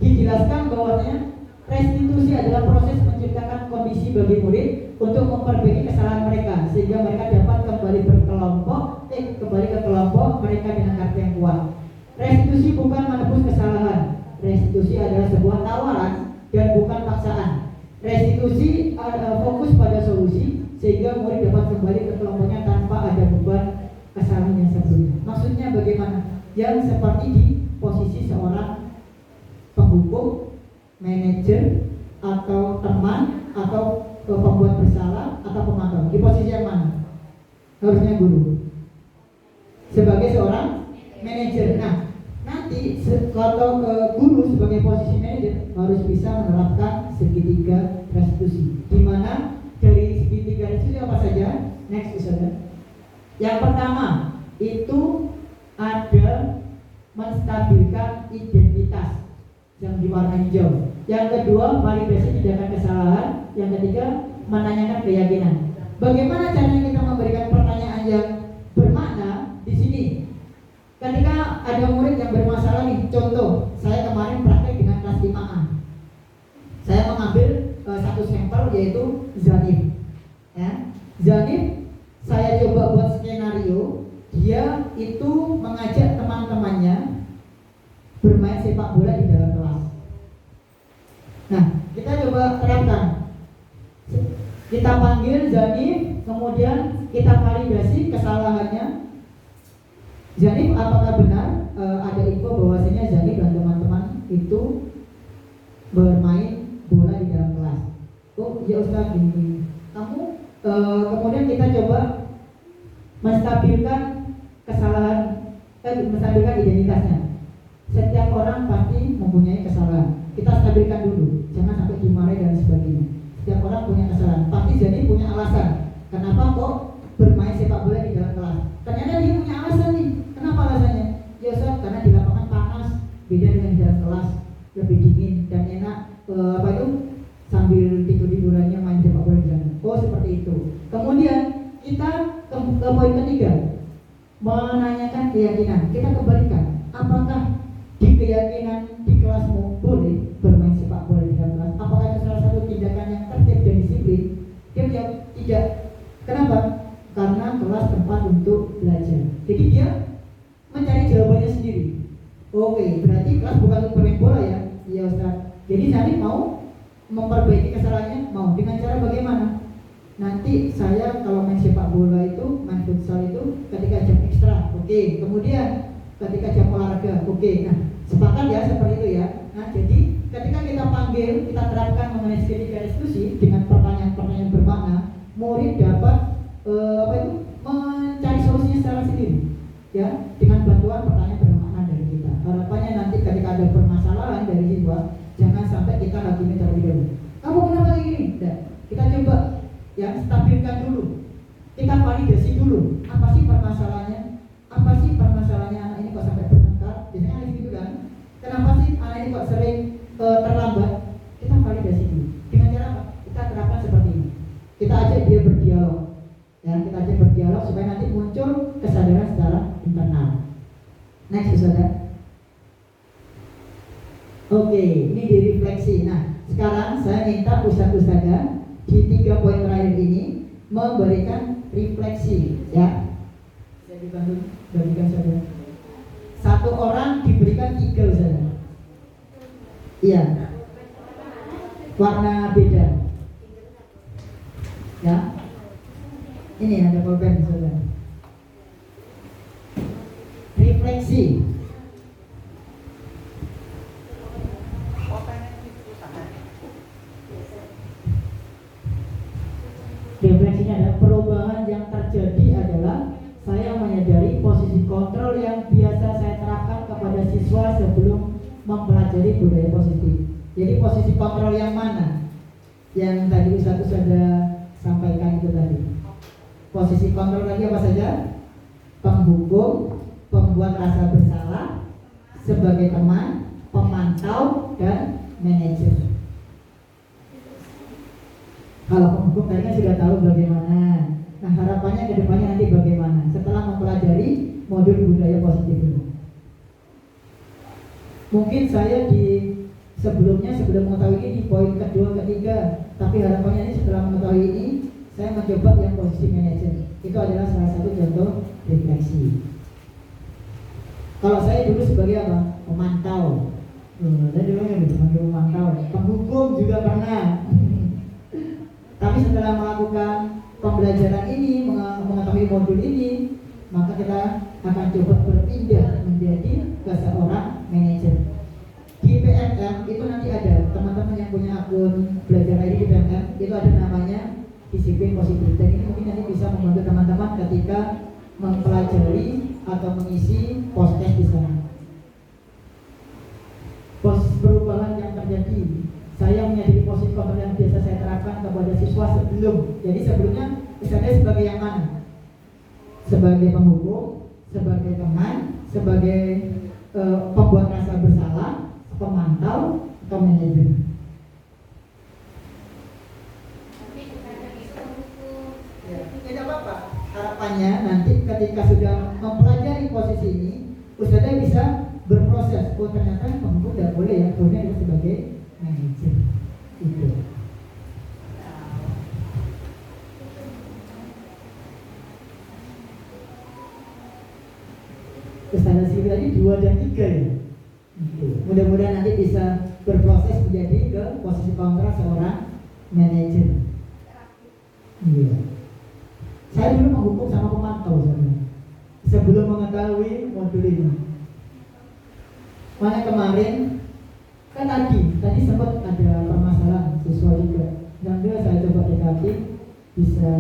dijelaskan bahwasanya restitusi adalah proses menciptakan kondisi bagi murid untuk memperbaiki kesalahan mereka sehingga mereka dapat kembali kembali ke kelompok mereka dengan karakter yang kuat. Restitusi bukan menebus kesalahan. Restitusi adalah sebuah tawaran dan bukan paksaan. Restitusi fokus pada solusi sehingga murid dapat kembali ke kelompoknya tanpa ada beban kesalahan yang sebelumnya. Maksudnya bagaimana? Yang seperti di posisi seorang penghukum, manajer, atau teman, atau pembuat bersalah, atau pemantau. Di posisi yang mana? Harusnya guru. Sebagai seorang manajer. Nah, nanti kalau guru sebagai posisi manajer harus bisa menerapkan segitiga restitusi. Di mana dari segitiga restitusi apa saja? Next saja. Yang pertama itu ada menstabilkan identitas yang diwarna hijau. Yang kedua, validasi tindakan kesalahan. Yang ketiga, menanyakan keyakinan. Bagaimana caranya kita memberikan pertanyaan yang bermakna di sini? Ketika ada murid yang bermasalah nih, contoh, saya kemarin praktek dengan kelas 5A. Saya mengambil satu sampel yaitu Zanif. Ya. Zanif, saya coba buat skenario. Dia itu mengajak teman-temannya bermain sepak bola di dalam kelas. Nah, kita coba terapkan. Kita panggil Zanif, kemudian kita validasi kesalahannya. Zanif, apakah benar ada info bahwasanya Zanif dan teman-teman itu bermain bola di dalam kelas? Oh, ya Ustaz, gini. Kamu kemudian kita coba menstabilkan kesalahan, menstabilkan identitasnya. Setiap orang pasti mempunyai kesalahan. Kita stabilkan dulu, jangan sampai dimarahi dan sebagainya. Setiap orang punya kesalahan. Pasti jadi punya alasan. Kenapa kok bermain sepak bola di dalam kelas? Ternyata dia punya alasan nih. Kenapa alasannya? Ya Ustaz, karena di lapangan panas, beda dengan di dalam kelas, lebih dingin dan enak. Sambil tidur-tidurannya main sepak bola di sana. Oh, seperti itu. Kemudian kita ke poin ketiga, menanyakan keyakinan. Kita kembalikan, apakah di keyakinan di kelasmu boleh bermain sepak bola di dalam kelas? Apakah itu salah satu tindakan yang tertib dan disiplin? Dia jawab tidak. Kenapa? Karena kelas tempat untuk belajar. Jadi dia mencari jawabannya sendiri. Oke, berarti kelas bukan untuk bermain bola ya? Iya Ustaz. Jadi nanti mau memperbaiki kesalahannya, mau dengan cara bagaimana? Nanti saya kalau main sepak bola itu, main futsal itu ketika jam ekstra, oke. Kemudian ketika jam olahraga, oke. Nah, sepakat ya seperti itu ya. Nah, jadi ketika kita panggil, kita terapkan mengenai segitiga restitusi dengan pertanyaan-pertanyaan bermakna, murid dapat mencari solusinya secara sendiri, ya, dengan bantuan pertanyaan bermakna dari kita. Harapannya nanti ketika ada permasalahan dari siswa, jangan sampai kita hakimi terlebih dahulu. Kamu kenapa kayak gini? Nah, kita coba ya stabilkan dulu, kita validasi dulu. Apa sih permasalahannya? Apa sih permasalahannya anak ini kok sampai bertengkar? Biasanya kan gitu kan? Kenapa sih anak ini kok sering terlambat? Kita validasi dulu. Dengan cara apa? Kita terapkan seperti ini. Kita ajak dia berdialog. Ya, kita ajak berdialog supaya nanti muncul kesadaran secara internal. Next, saudara. Oke, ini direfleksi. Nah, sekarang saya minta ustadz-ustadzah di 3 poin terakhir ini memberikan refleksi, ya. Saya dibantu bagikan saja. Satu orang diberikan 3 saja. Iya. Warna beda. Ya. Ini ada pulpen saja. refleksi. Refleksinya adalah perubahan yang terjadi adalah saya menyadari posisi kontrol yang biasa saya terapkan kepada siswa sebelum mempelajari budaya positif. Jadi posisi kontrol yang mana? Yang tadi Ustaz sudah sampaikan itu tadi. Posisi kontrol tadi apa saja? Penghukum, pembuat rasa bersalah, sebagai teman, pemantau, dan manajer. Kalau penghukum tadi kan sudah tahu bagaimana. Nah, harapannya ke depannya nanti bagaimana setelah mempelajari modul budaya positif ini. Mungkin saya sebelum mengetahui ini di poin kedua, ketiga, tapi harapannya ini setelah mengetahui ini saya mencoba yang posisi manajer. Itu adalah salah satu contoh refleksi. Kalau saya dulu sebagai apa? Pemantau. Saya dulu kan sebagai pemantau. Penghukum juga pernah. Tapi setelah melakukan pembelajaran ini, mengetahui modul ini, maka kita akan coba berpindah menjadi seorang manajer. Di PNM itu nanti ada teman-teman yang punya akun belajar ID di PNM, itu ada namanya disiplin positif. Dan ini mungkin nanti bisa membantu teman-teman ketika mempelajari atau mengisi post-test di sana. Perubahan yang terjadi, saya menyadari posisi kontrol yang biasa saya terapkan kepada siswa sebelum. Jadi sebelumnya saya sebagai yang mana? Sebagai penghukum, sebagai teman, sebagai pembuat rasa bersalah, pemantau, atau manajer. Tapi bukan itu hukum. Ya, tidak apa-apa. Harapannya nanti ketika sudah mempelajari posisi ini, Ustazah bisa berproses. Oh ternyata penghukum tidak boleh ya, boleh itu sebagai manajer. Itu. Ustazah sendiri tadi 2 dan 3 ya. Gitu. Mudah-mudahan nanti bisa berproses menjadi ke posisi kontrak seorang manajer. Iya. Saya dulu menghukum sama pemantau sebenarnya. Sebelum mengetahui modul ini. Makanya kemarin kan tadi sempat ada permasalahan siswa juga. Dan juga saya coba dekati bisa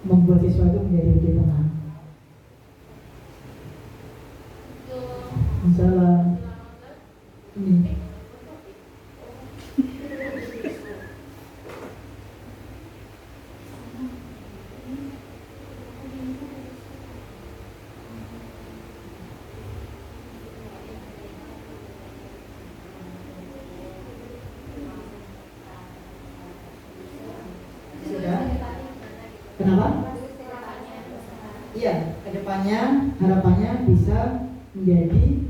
membuat siswa itu menjadi lebih tenang. Masalah ini. Sudah? Kenapa? Iya, kedepannya harapannya bisa menjadi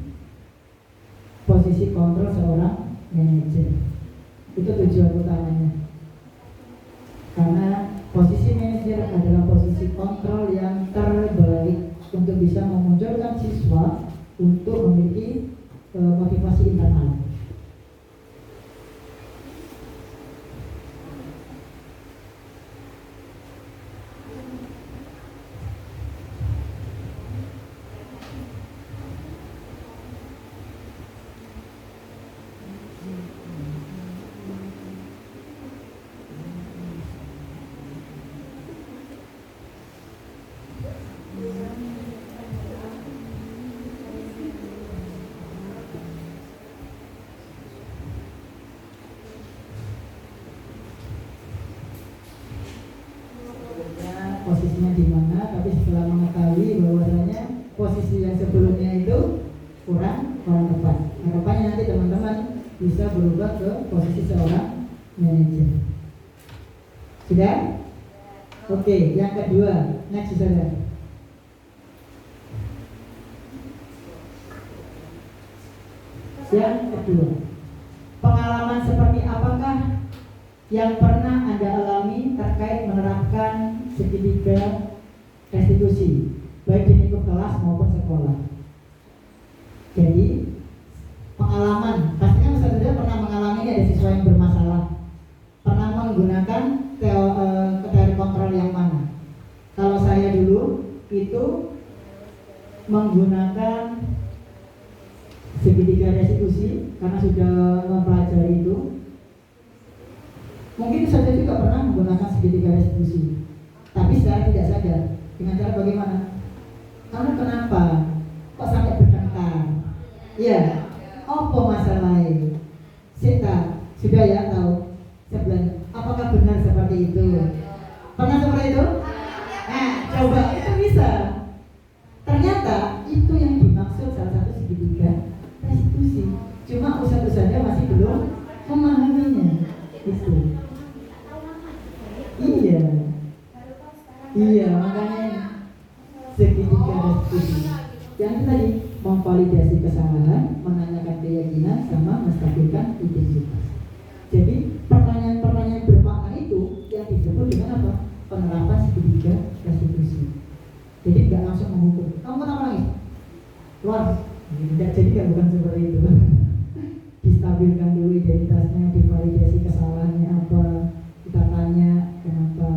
posisi kontrol seorang manajer. Itu tujuan utamanya. Karena posisi manajer adalah posisi kontrol yang terbaik untuk bisa memunculkan siswa untuk memiliki motivasi internal. Posisinya di mana, tapi setelah mengetahui bahwasanya posisi yang sebelumnya itu kurang tepat. Harapannya nanti teman-teman bisa berubah ke posisi seorang manajer. Sudah? Oke, yang kedua, next saja. Yang kedua, pengalaman seperti apakah yang pernah Anda alami terkait menerapkan segitiga restitusi, baik di lingkup kelas maupun sekolah? Jadi pengalaman, pastikan saudara pernah mengalami ada siswa yang bermasalah, pernah menggunakan teori kontrol yang mana? Kalau saya dulu itu menggunakan segitiga restitusi karena sudah mempelajari itu. Mungkin saja juga pernah menggunakan segitiga restitusi, tapi secara tidak sadar. Dengan cara bagaimana? Karena kenapa? Kok sampai bertengkar? Iya. Apa masalahnya? Sita sudah ya tahu sebelah. Apakah benar seperti itu? Pernah seperti itu? Coba itu bisa. Ternyata itu yang dimaksud salah satu segitiga restitusi. Cuma ustadz-ustadznya masih belum memahaminya. Itu. Iya, makanya segitiga restitusi. Yang tadi memvalidasi kesalahan, menanyakan keyakinan, sama menstabilkan identitas. Jadi pertanyaan-pertanyaan bermakna itu yang disebut dengan apa? Penerapan segitiga restitusi. Jadi nggak langsung menghukum. Kamu kenapa nangis? Keluar. Jadi nggak, bukan seperti itu. Distabilkan dulu identitasnya, divalidasi kesalahannya apa, kita tanya kenapa.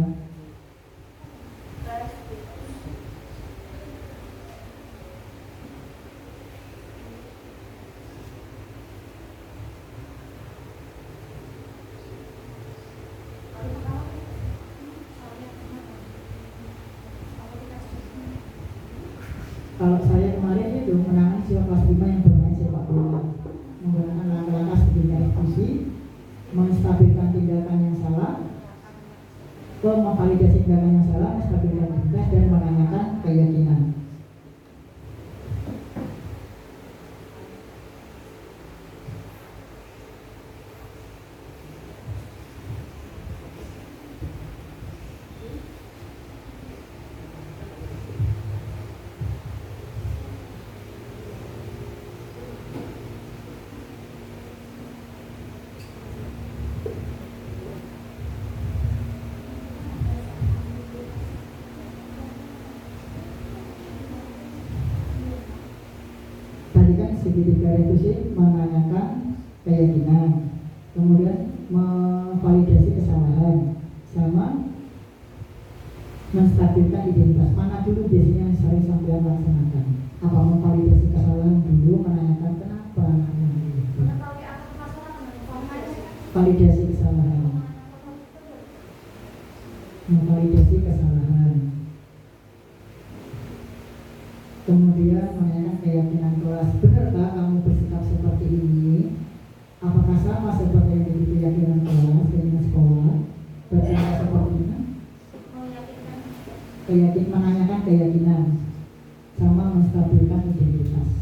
Kalau saya kemarin itu menangani siswa kelas 5 yang bermain sepak bola, menggunakan langkah-langkah segitiga restitusi, menstabilkan tindakan yang salah, memvalidasi tindakan yang salah, menstabilkan identitas, dan menanyakan keyakinan. Segitiga restitusi menanyakan keyakinan, kemudian memvalidasi kesalahan, sama menstabilkan identitas. Mana dulu biasanya yang sering sampai laksanakan? Apa memvalidasi kesalahan dulu, menanyakan kenapa anaknya itu? Validasi kesalahan, memvalidasi kesalahan. Kemudian menanyakan keyakinan kelas. Benarkah kamu bersikap seperti ini? Apakah sama seperti yang jadi keyakinan kelas, keyakinan sekolah? Bersikap seperti ini? Menanyakan keyakinan, sama menstabilkan identitas.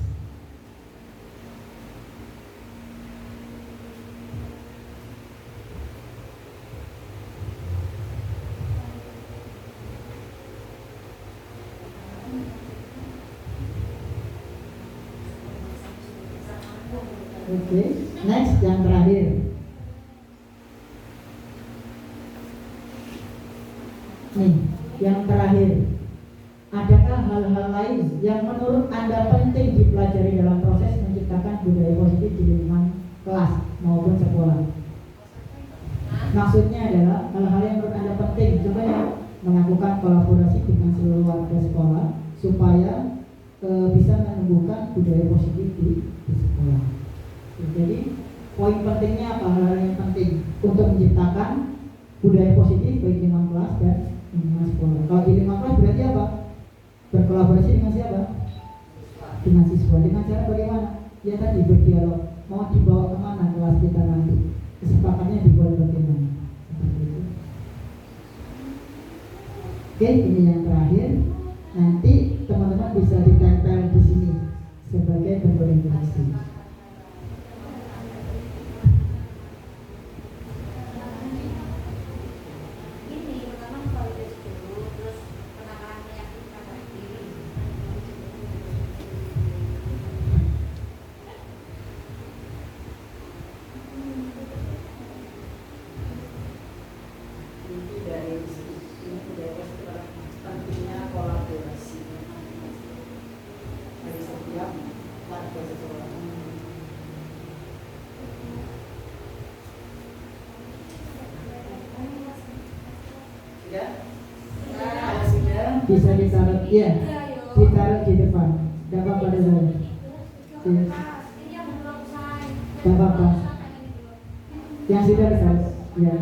Oke, next yang terakhir. Nih, yang terakhir. Adakah hal-hal lain yang menurut Anda penting dipelajari dalam proses menciptakan budaya positif di lingkungan kelas maupun sekolah? Maksudnya adalah hal-hal yang menurut Anda penting. Coba ya, melakukan kolaborasi dengan seluruh warga sekolah supaya bisa menumbuhkan budaya positif di sekolah. Jadi poin pentingnya apa, hal-hal yang penting untuk menciptakan budaya positif baik di lingkungan kelas dan lingkungan sekolah. Kalau di lingkungan kelas berarti apa? Berkolaborasi dengan siapa? Dengan siswa. Dengan cara bagaimana? Ya tadi berdialog. Mau dibawa kemana kelas kita nanti? Kesepakatannya dibuat bagaimana? Seperti itu. Oke, ini yang terakhir. Nanti teman-teman bisa ditempel di sini sebagai bentuk interaksi. Bisa ditaruh, ya, ditaruh di depan. Tidak apa-apa deh saya. Ini yang belum selesai. Tidak apa-apa. Yang sudah selesai. Ya.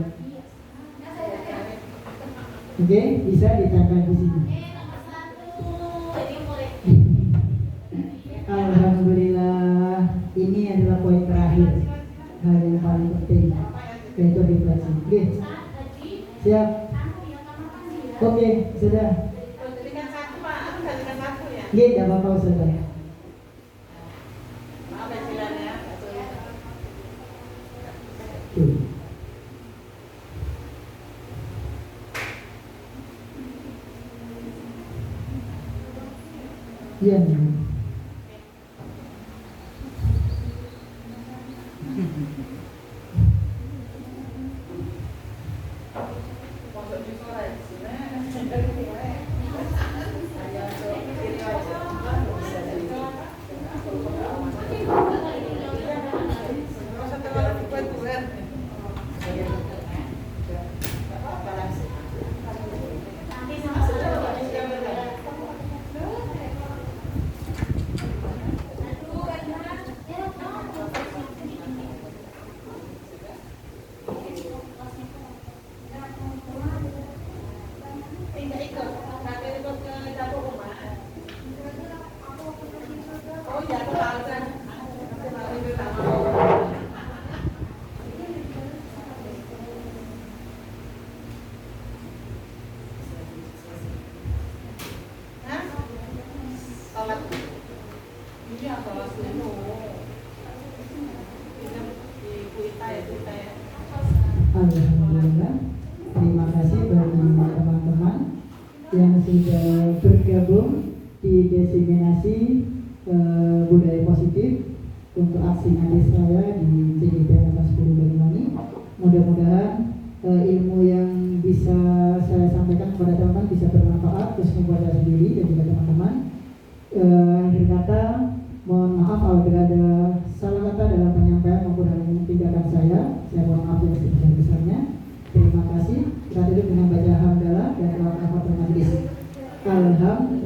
Oke, bisa dicapai di sini. Nomor 1. Ini boleh. Alhamdulillah, ini adalah poin terakhir. Hal yang paling penting, yaitu refleksi. Oke, siap. Oke, sudah. Jadikan satu Pak, aku jadikan satu ya. Oke, tidak apa-apa sudah. Maaf ya Silan ya. Oke. Iya. Masuk di sore di sini. Hanya untuk kiri aja. Bisa jadi. Masa terlalu buat-buat. Tidak ikut, nanti ikut ke dapur rumah. Oh iya, aku tahu kan. Aku tahu itu sama. Hah? Sholat. Iya, sholat dulu. Ini di Kuita ya. Alhamdulillah. Terima kasih bagi teman-teman yang sudah bergabung di diseminasi budaya positif untuk aksi ngaji saya di CGP 10 Banyuwangi. Mudah-mudahan ilmu yang bisa saya sampaikan kepada teman-teman bisa bermanfaat khususnya buat saya sendiri dan juga teman-teman. Akhir kata, mohon maaf apabila ada salah kata dalam penyampaian maupun dalam tindakan saya mohon maaf yang sebesar-besarnya. Terima kasih. Kita tutup dengan baca hamdalah dan doa kafatul majlis. Alhamdulillah.